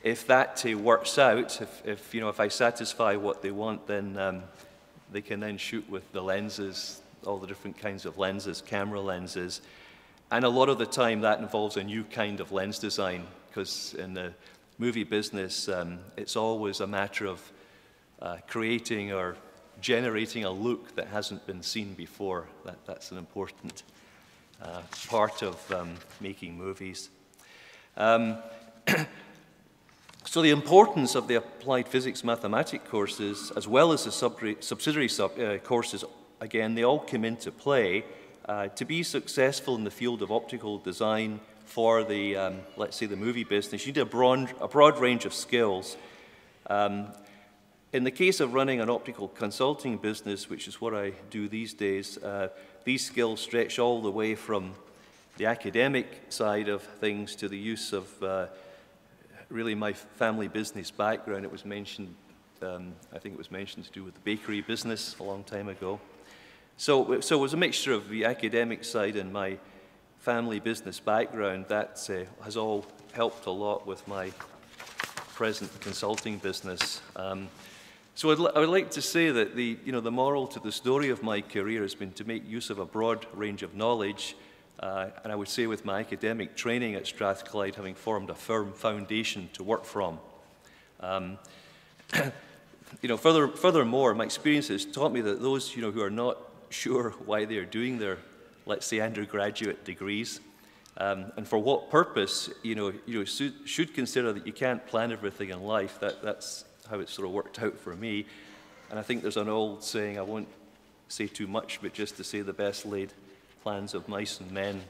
if that works out, if I satisfy what they want, then they can then shoot with the lenses, all the different kinds of lenses, camera lenses, and a lot of the time that involves a new kind of lens design, because in the movie business, it's always a matter of creating or generating a look that hasn't been seen before. That's an important part of making movies. So the importance of the applied physics mathematics courses, as well as the subsidiary courses, again, they all come into play to be successful in the field of optical design for the, let's say, the movie business. You need a broad range of skills. In the case of running an optical consulting business, which is what I do these days, these skills stretch all the way from the academic side of things to the use of really my family business background. It was mentioned, I think it was mentioned to do with the bakery business a long time ago. So it was a mixture of the academic side and my family business background that has all helped a lot with my present consulting business. So I would like to say that the moral to the story of my career has been to make use of a broad range of knowledge, and I would say with my academic training at Strathclyde having formed a firm foundation to work from. Furthermore, my experience has taught me that those who are not sure why they are doing their, let's say, undergraduate degrees, and for what purpose, should consider that you can't plan everything in life. That's how it sort of worked out for me. And I think there's an old saying, I won't say too much, but just to say the best laid plans of mice and men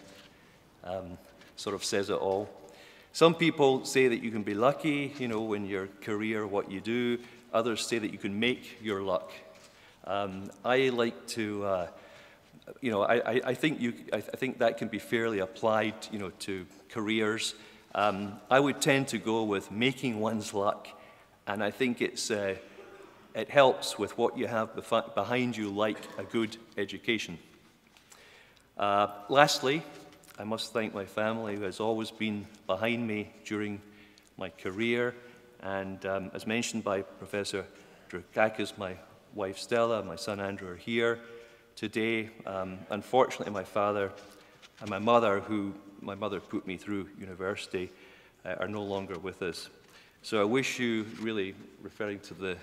sort of says it all. Some people say that you can be lucky, in your career, what you do. Others say that you can make your luck. I like to, I think that can be fairly applied, to careers. I would tend to go with making one's luck, and I think it helps with what you have behind you, like a good education. Lastly, I must thank my family, who has always been behind me during my career, and as mentioned by Professor Drakakis, my wife Stella, my son Andrew are here today. Unfortunately, my father and my mother, my mother put me through university, are no longer with us. So I wish you, really referring to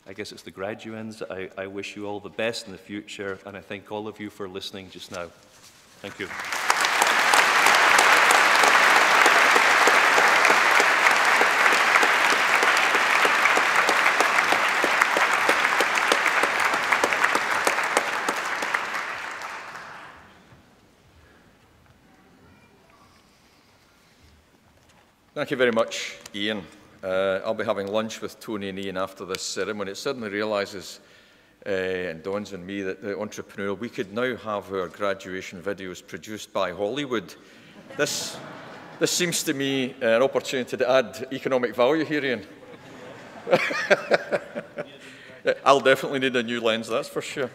I guess it's the graduands, I wish you all the best in the future, and I thank all of you for listening just now. Thank you. Thank you very much, Ian. I'll be having lunch with Tony and Ian after this ceremony. It suddenly realises and dawns on me that the entrepreneurial, we could now have our graduation videos produced by Hollywood. This seems to me an opportunity to add economic value here, Ian. I'll definitely need a new lens, that's for sure.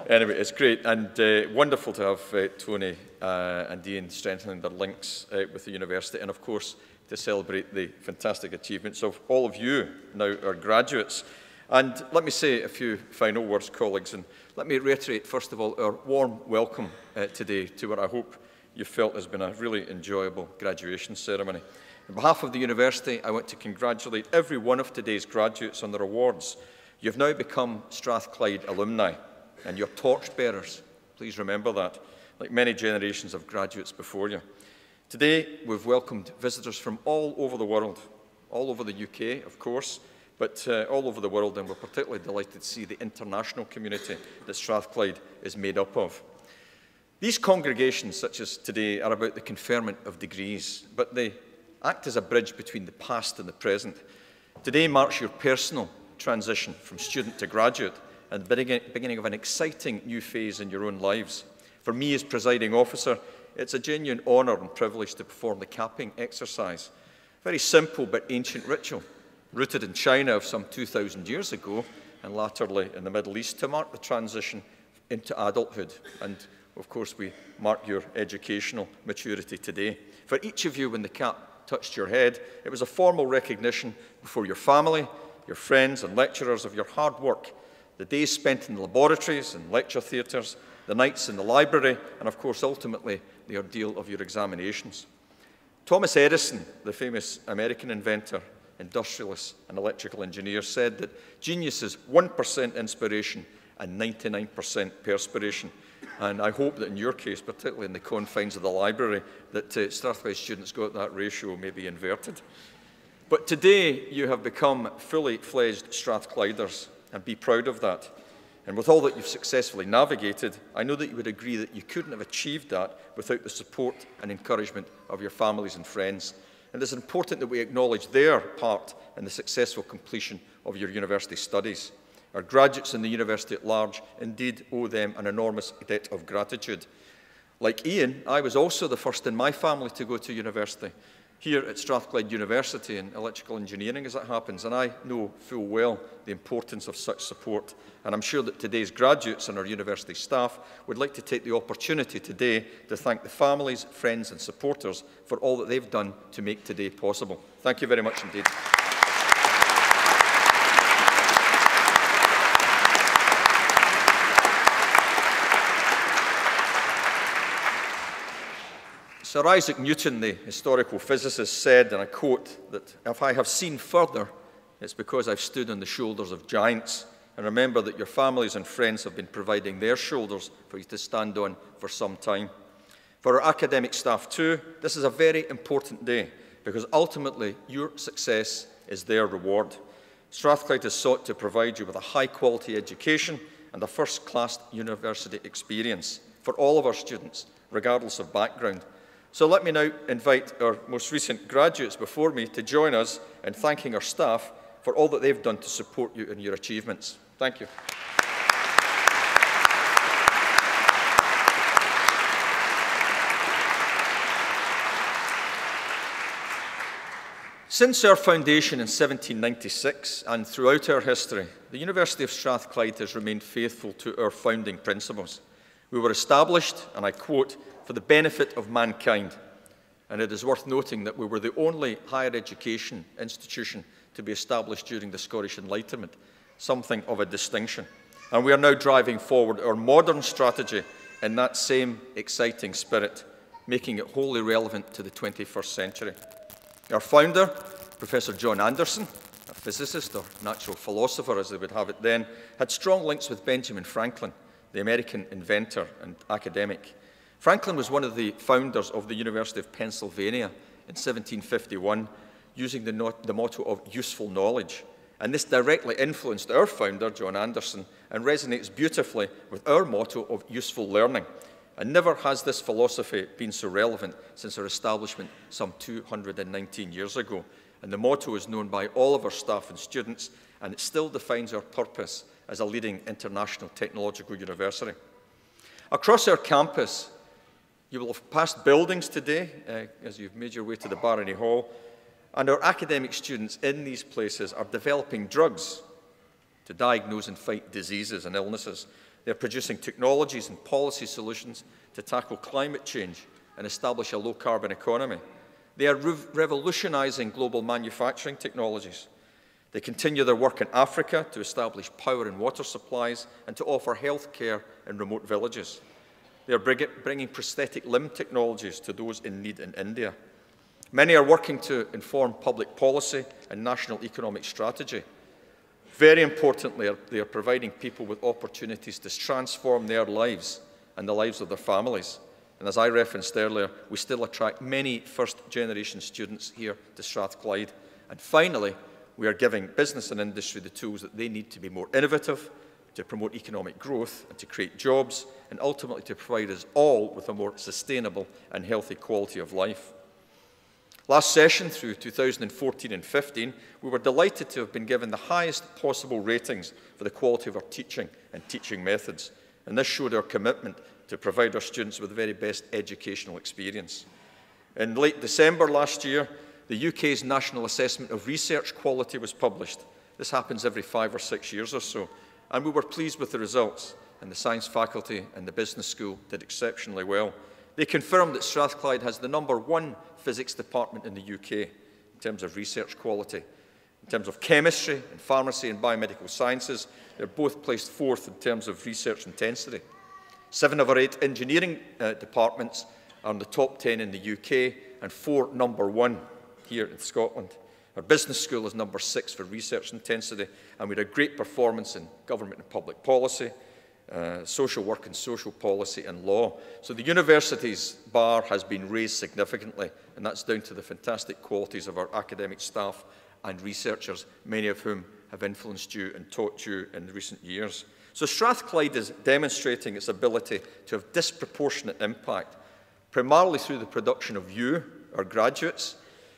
Anyway, it's great and wonderful to have Tony and Ian strengthening their links with the university, and of course to celebrate the fantastic achievements of all of you, now our graduates. And let me say a few final words, colleagues, and let me reiterate, first of all, our warm welcome today to what I hope you felt has been a really enjoyable graduation ceremony. On behalf of the university, I want to congratulate every one of today's graduates on their awards. You've now become Strathclyde alumni, and you're torchbearers. Please remember that, like many generations of graduates before you. Today, we've welcomed visitors from all over the world, all over the UK, of course, but all over the world, and we're particularly delighted to see the international community that Strathclyde is made up of. These congregations, such as today, are about the conferment of degrees, but they act as a bridge between the past and the present. Today marks your personal transition from student to graduate and the beginning of an exciting new phase in your own lives. For me as presiding officer, it's a genuine honour and privilege to perform the capping exercise. Very simple but ancient ritual, rooted in China of some 2,000 years ago and latterly in the Middle East, to mark the transition into adulthood. And of course, we mark your educational maturity today. For each of you, when the cap touched your head, it was a formal recognition before your family, your friends and lecturers of your hard work, the days spent in the laboratories and lecture theatres, the nights in the library, and of course, ultimately, the ordeal of your examinations. Thomas Edison, the famous American inventor, industrialist and electrical engineer, said that genius is 1% inspiration and 99% perspiration. And I hope that in your case, particularly in the confines of the library, that Strathclyde students got that ratio maybe inverted. But today you have become fully fledged Strathclyders, and be proud of that. And with all that you've successfully navigated, I know that you would agree that you couldn't have achieved that without the support and encouragement of your families and friends. And it's important that we acknowledge their part in the successful completion of your university studies. Our graduates in the university at large indeed owe them an enormous debt of gratitude. Like Ian, I was also the first in my family to go to university, here at Strathclyde University in electrical engineering as it happens, and I know full well the importance of such support. And I'm sure that today's graduates and our university staff would like to take the opportunity today to thank the families, friends and supporters for all that they've done to make today possible. Thank you very much indeed. Sir Isaac Newton, the historical physicist, said, and I quote, that if I have seen further, it's because I've stood on the shoulders of giants. And remember that your families and friends have been providing their shoulders for you to stand on for some time. For our academic staff too, this is a very important day, because ultimately your success is their reward. Strathclyde has sought to provide you with a high-quality education and a first-class university experience for all of our students, regardless of background. So let me now invite our most recent graduates before me to join us in thanking our staff for all that they've done to support you in your achievements. Thank you. Since our foundation in 1796 and throughout our history, the University of Strathclyde has remained faithful to our founding principles. We were established, and I quote, for the benefit of mankind. And it is worth noting that we were the only higher education institution to be established during the Scottish Enlightenment, something of a distinction. And we are now driving forward our modern strategy in that same exciting spirit, making it wholly relevant to the 21st century. Our founder, Professor John Anderson, a physicist or natural philosopher as they would have it then, had strong links with Benjamin Franklin, the American inventor and academic. Franklin was one of the founders of the University of Pennsylvania in 1751, using the motto of useful knowledge. And this directly influenced our founder, John Anderson, and resonates beautifully with our motto of useful learning. And never has this philosophy been so relevant since our establishment some 219 years ago. And the motto is known by all of our staff and students, and it still defines our purpose as a leading international technological university. Across our campus, you will have passed buildings today as you've made your way to the Barony Hall, and our academic students in these places are developing drugs to diagnose and fight diseases and illnesses. They're producing technologies and policy solutions to tackle climate change and establish a low-carbon economy. They are revolutionizing global manufacturing technologies. They continue their work in Africa to establish power and water supplies and to offer health care in remote villages. They are bringing prosthetic limb technologies to those in need in India. Many are working to inform public policy and national economic strategy. Very importantly, they are providing people with opportunities to transform their lives and the lives of their families. And as I referenced earlier, we still attract many first-generation students here to Strathclyde. And finally, we are giving business and industry the tools that they need to be more innovative, to promote economic growth and to create jobs, and ultimately to provide us all with a more sustainable and healthy quality of life. Last session, through 2014 and 15, we were delighted to have been given the highest possible ratings for the quality of our teaching and teaching methods, and this showed our commitment to provide our students with the very best educational experience. In late December last year, the UK's National Assessment of Research Quality was published. This happens every 5 or 6 years or so. And we were pleased with the results, and the science faculty and the business school did exceptionally well. They confirmed that Strathclyde has the #1 physics department in the UK in terms of research quality. In terms of chemistry and pharmacy and biomedical sciences, they're both placed 4th in terms of research intensity. 7 of our 8 engineering departments are in the top 10 in the UK, and 4 #1 here in Scotland. Our business school is #6 for research intensity, and we had a great performance in government and public policy. social work and social policy and law. So the university's bar has been raised significantly, and that's down to the fantastic qualities of our academic staff and researchers, many of whom have influenced you and taught you in recent years. So Strathclyde is demonstrating its ability to have disproportionate impact, primarily through the production of you, our graduates,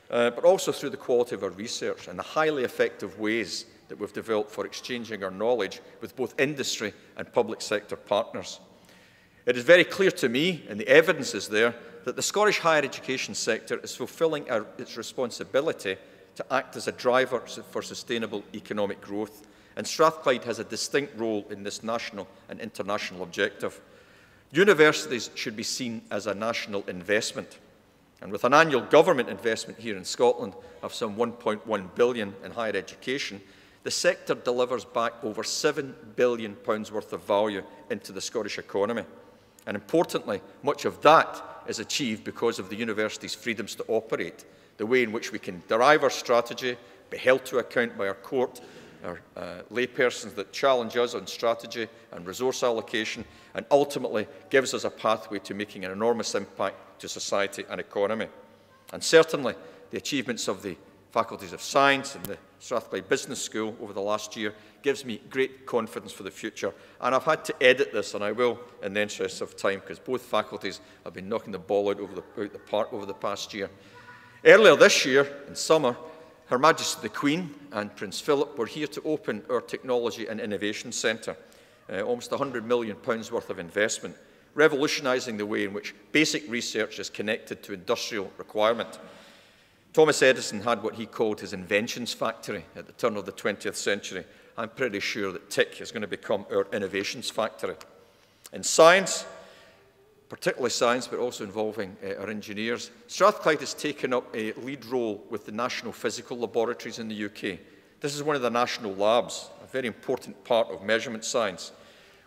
but also through the quality of our research and the highly effective ways that we've developed for exchanging our knowledge with both industry and public sector partners. It is very clear to me, and the evidence is there, that the Scottish higher education sector is fulfilling its responsibility to act as a driver for sustainable economic growth, and Strathclyde has a distinct role in this national and international objective. Universities should be seen as a national investment, and with an annual government investment here in Scotland of some £1.1 billion in higher education, the sector delivers back over £7 billion worth of value into the Scottish economy. And importantly, much of that is achieved because of the university's freedoms to operate, the way in which we can derive our strategy, be held to account by our court, our laypersons that challenge us on strategy and resource allocation, and ultimately gives us a pathway to making an enormous impact to society and economy. And certainly, the achievements of the faculties of science and the Strathclyde Business School over the last year gives me great confidence for the future. And I've had to edit this, and I will in the interest of time, because both faculties have been knocking the ball out over the park over the past year. Earlier this year, in summer, Her Majesty the Queen and Prince Philip were here to open our Technology and Innovation Centre, almost £100 million worth of investment, revolutionising the way in which basic research is connected to industrial requirement. Thomas Edison had what he called his inventions factory at the turn of the 20th century. I'm pretty sure that TIC is going to become our innovations factory. In science, particularly science, but also involving our engineers, Strathclyde has taken up a lead role with the National Physical Laboratories in the UK. This is one of the national labs, a very important part of measurement science.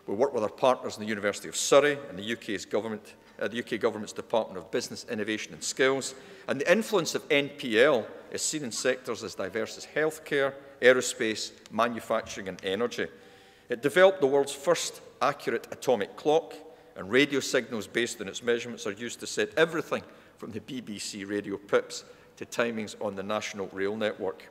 We work with our partners in the University of Surrey and the UK Government's Department of Business, Innovation and Skills. And the influence of NPL is seen in sectors as diverse as healthcare, aerospace, manufacturing and energy. It developed the world's first accurate atomic clock, and radio signals based on its measurements are used to set everything from the BBC radio pips to timings on the National Rail Network.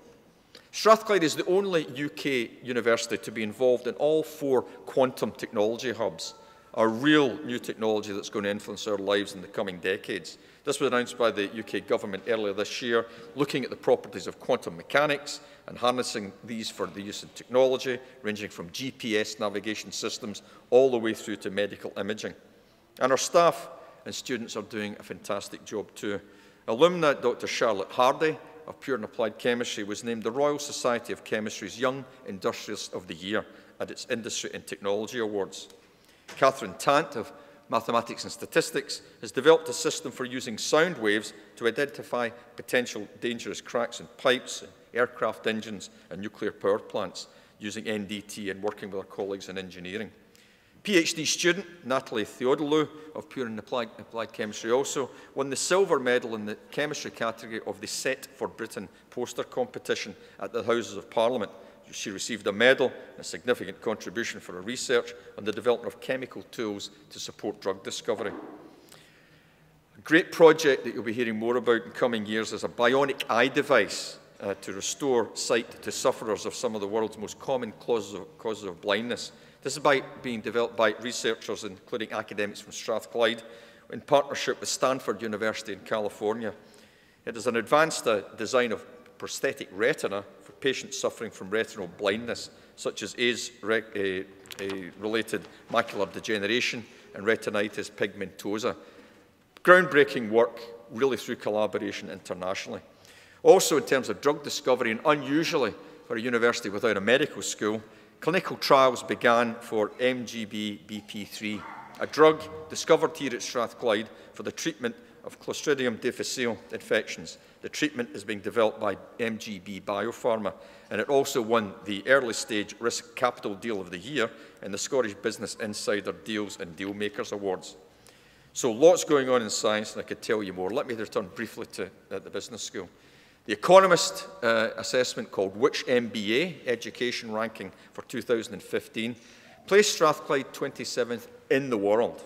Strathclyde is the only UK university to be involved in all 4 quantum technology hubs, a real new technology that's going to influence our lives in the coming decades. This was announced by the UK government earlier this year, looking at the properties of quantum mechanics and harnessing these for the use in technology, ranging from GPS navigation systems all the way through to medical imaging. And our staff and students are doing a fantastic job too. Alumna Dr. Charlotte Hardy of Pure and Applied Chemistry was named the Royal Society of Chemistry's Young Industrialist of the Year at its Industry and Technology Awards. Catherine Tant of Mathematics and Statistics has developed a system for using sound waves to identify potential dangerous cracks in pipes, aircraft engines and nuclear power plants using NDT and working with our colleagues in engineering. PhD student Natalie Theodolou of Pure and Applied Chemistry also won the silver medal in the chemistry category of the Set for Britain poster competition at the Houses of Parliament. She received a medal and a significant contribution for her research on the development of chemical tools to support drug discovery. A great project that you'll be hearing more about in coming years is a bionic eye device to restore sight to sufferers of some of the world's most common causes of blindness. This is being developed by researchers, including academics from Strathclyde, in partnership with Stanford University in California. It is an advanced design of prosthetic retina for patients suffering from retinal blindness, such as age-related macular degeneration and retinitis pigmentosa. Groundbreaking work, really through collaboration internationally. Also, in terms of drug discovery, and unusually for a university without a medical school, clinical trials began for MGB-BP3, a drug discovered here at Strathclyde for the treatment of Clostridium difficile infections. The treatment is being developed by MGB Biopharma, and it also won the Early Stage Risk Capital Deal of the Year in the Scottish Business Insider Deals and Dealmakers Awards. So lots going on in science, and I could tell you more. Let me return briefly to the business school. The Economist assessment called Which MBA Education Ranking for 2015 placed Strathclyde 27th in the world.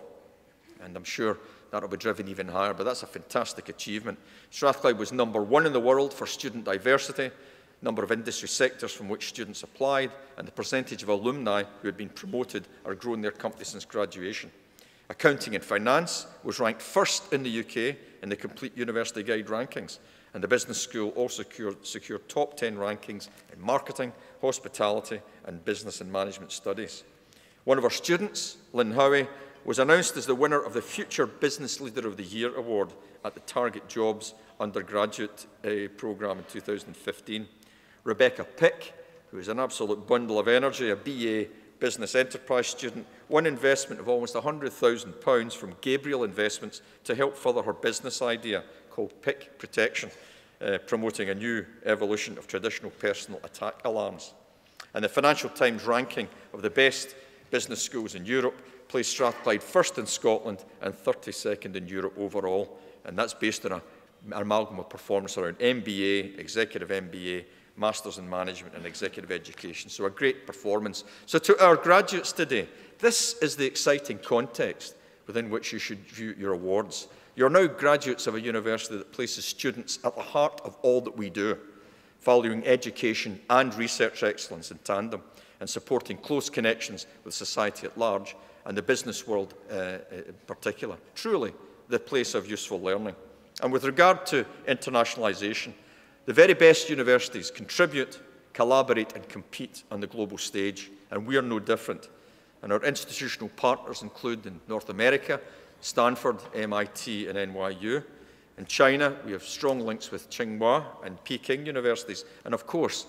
And I'm sure that'll be driven even higher, but that's a fantastic achievement. Strathclyde was #1 in the world for student diversity, number of industry sectors from which students applied, and the percentage of alumni who had been promoted or grown their company since graduation. Accounting and finance was ranked first in the UK in the Complete University Guide rankings, and the business school also secured top 10 rankings in marketing, hospitality, and business and management studies. One of our students, Lynn Howie, was announced as the winner of the Future Business Leader of the Year award at the Target Jobs undergraduate programme in 2015. Rebecca Pick, who is an absolute bundle of energy, a BA Business Enterprise student, won investment of almost £100,000 from Gabriel Investments to help further her business idea called Pick Protection, promoting a new evolution of traditional personal attack alarms. And the Financial Times ranking of the best business schools in Europe placed Strathclyde first in Scotland and 32nd in Europe overall, and that's based on an amalgam of performance around MBA, Executive MBA, Masters in Management and Executive Education. So a great performance. So to our graduates today, this is the exciting context within which you should view your awards. You're now graduates of a university that places students at the heart of all that we do, valuing education and research excellence in tandem, and supporting close connections with society at large, and the business world in particular. Truly the place of useful learning. And with regard to internationalisation, the very best universities contribute, collaborate and compete on the global stage, and we are no different. And our institutional partners include in North America, Stanford, MIT and NYU. In China, we have strong links with Tsinghua and Peking universities, and of course,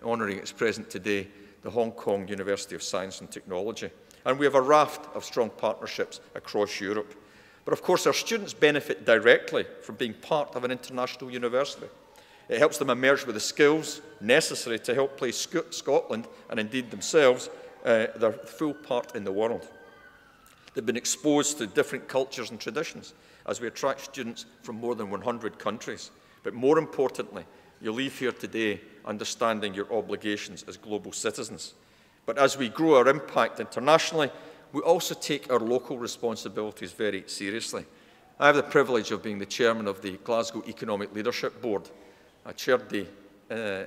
honouring its present today, the Hong Kong University of Science and Technology. And we have a raft of strong partnerships across Europe. But of course, our students benefit directly from being part of an international university. It helps them emerge with the skills necessary to help play Scotland, and indeed themselves, their full part in the world. They've been exposed to different cultures and traditions as we attract students from more than 100 countries. But more importantly, you leave here today understanding your obligations as global citizens. But as we grow our impact internationally, we also take our local responsibilities very seriously. I have the privilege of being the chairman of the Glasgow Economic Leadership Board. I chaired the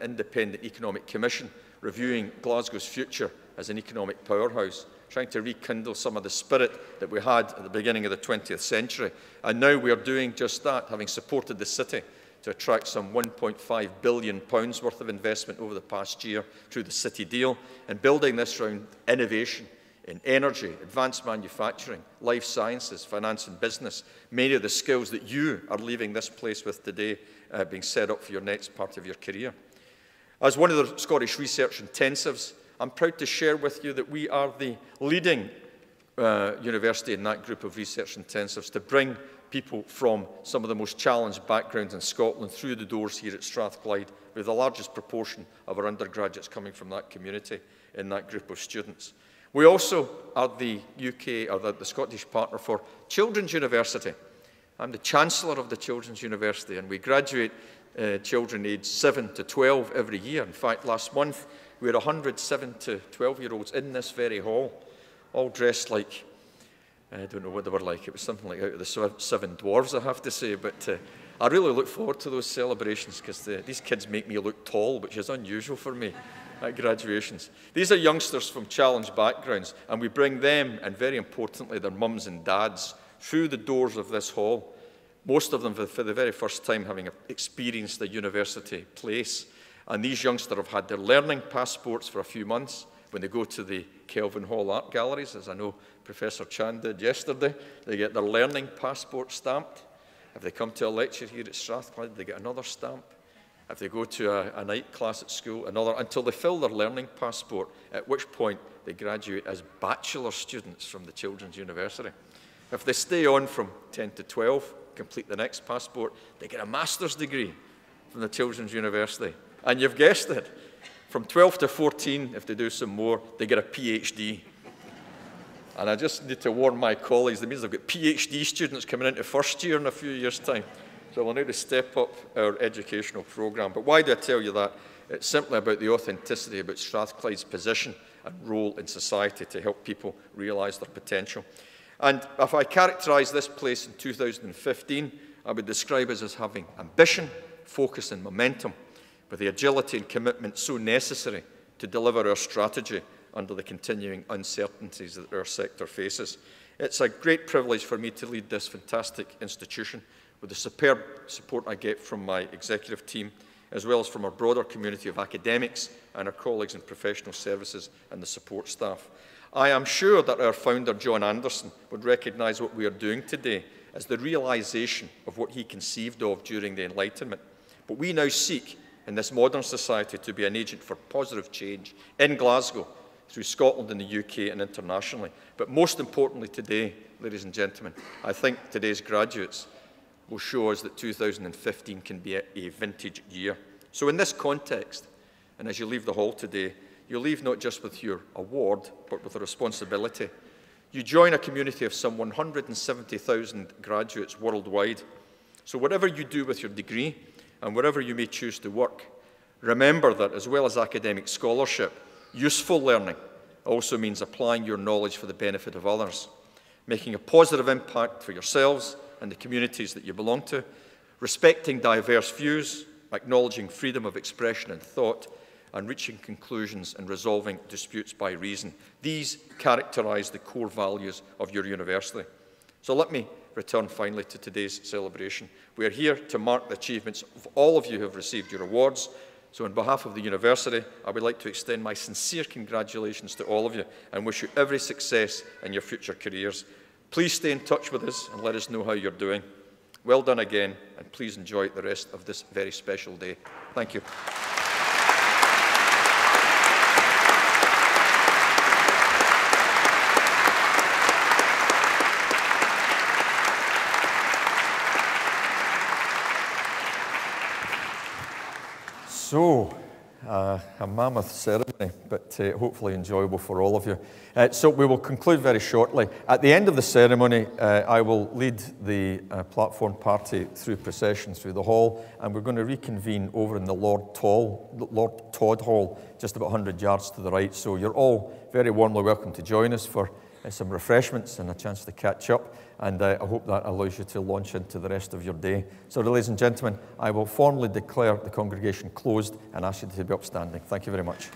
Independent Economic Commission, reviewing Glasgow's future as an economic powerhouse, trying to rekindle some of the spirit that we had at the beginning of the 20th century. And now we are doing just that, having supported the city to attract some £1.5 billion worth of investment over the past year through the City deal, and building this around innovation in energy, advanced manufacturing, life sciences, finance and business. Many of the skills that you are leaving this place with today being set up for your next part of your career. As one of the Scottish research intensives, I'm proud to share with you that we are the leading university in that group of research intensives to bring people from some of the most challenged backgrounds in Scotland through the doors here at Strathclyde, with the largest proportion of our undergraduates coming from that community in that group of students. We also are the UK, or the Scottish partner for Children's University. I'm the Chancellor of the Children's University, and we graduate children aged 7 to 12 every year. In fact, last month we had 100 7 to 12-year-olds in this very hall, all dressed like, I don't know what they were like, it was something like out of the Seven Dwarfs, I have to say, but I really look forward to those celebrations because these kids make me look tall, which is unusual for me at graduations. These are youngsters from challenged backgrounds, and we bring them, and very importantly, their mums and dads, through the doors of this hall, most of them for the very first time having experienced a university place. And these youngsters have had their learning passports for a few months. When they go to the Kelvin Hall Art Galleries, as I know Professor Chan did yesterday, they get their learning passport stamped. If they come to a lecture here at Strathclyde, they get another stamp. If they go to a night class at school, another, until they fill their learning passport, at which point they graduate as bachelor students from the Children's University. If they stay on from 10 to 12, complete the next passport, they get a master's degree from the Children's University. And you've guessed it, from 12 to 14, if they do some more, they get a PhD. And I just need to warn my colleagues, that means they've got PhD students coming into first year in a few years' time. So we'll need to step up our educational programme. But why do I tell you that? It's simply about the authenticity about Strathclyde's position and role in society to help people realise their potential. And if I characterise this place in 2015, I would describe us as having ambition, focus and momentum, with the agility and commitment so necessary to deliver our strategy under the continuing uncertainties that our sector faces. It's a great privilege for me to lead this fantastic institution with the superb support I get from my executive team, as well as from our broader community of academics and our colleagues in professional services and the support staff. I am sure that our founder, John Anderson, would recognise what we are doing today as the realisation of what he conceived of during the Enlightenment. But we now seek, in this modern society, to be an agent for positive change in Glasgow, through Scotland and the UK and internationally. But most importantly today, ladies and gentlemen, I think today's graduates will show us that 2015 can be a vintage year. So in this context, and as you leave the hall today, you leave not just with your award, but with a responsibility. You join a community of some 170,000 graduates worldwide. So whatever you do with your degree, and wherever you may choose to work, remember that as well as academic scholarship, useful learning also means applying your knowledge for the benefit of others, making a positive impact for yourselves and the communities that you belong to, respecting diverse views, acknowledging freedom of expression and thought, and reaching conclusions and resolving disputes by reason. These characterise the core values of your university. So let me return finally to today's celebration. We are here to mark the achievements of all of you who have received your awards. So on behalf of the university, I would like to extend my sincere congratulations to all of you and wish you every success in your future careers. Please stay in touch with us and let us know how you're doing. Well done again, and please enjoy the rest of this very special day. Thank you. So, a mammoth ceremony, but hopefully enjoyable for all of you. So we will conclude very shortly. At the end of the ceremony, I will lead the platform party through procession through the hall, and we're going to reconvene over in the Lord Todd Hall, just about 100 yards to the right. So you're all very warmly welcome to join us for some refreshments and a chance to catch up, and I hope that allows you to launch into the rest of your day. So, ladies and gentlemen, I will formally declare the congregation closed and ask you to be upstanding. Thank you very much.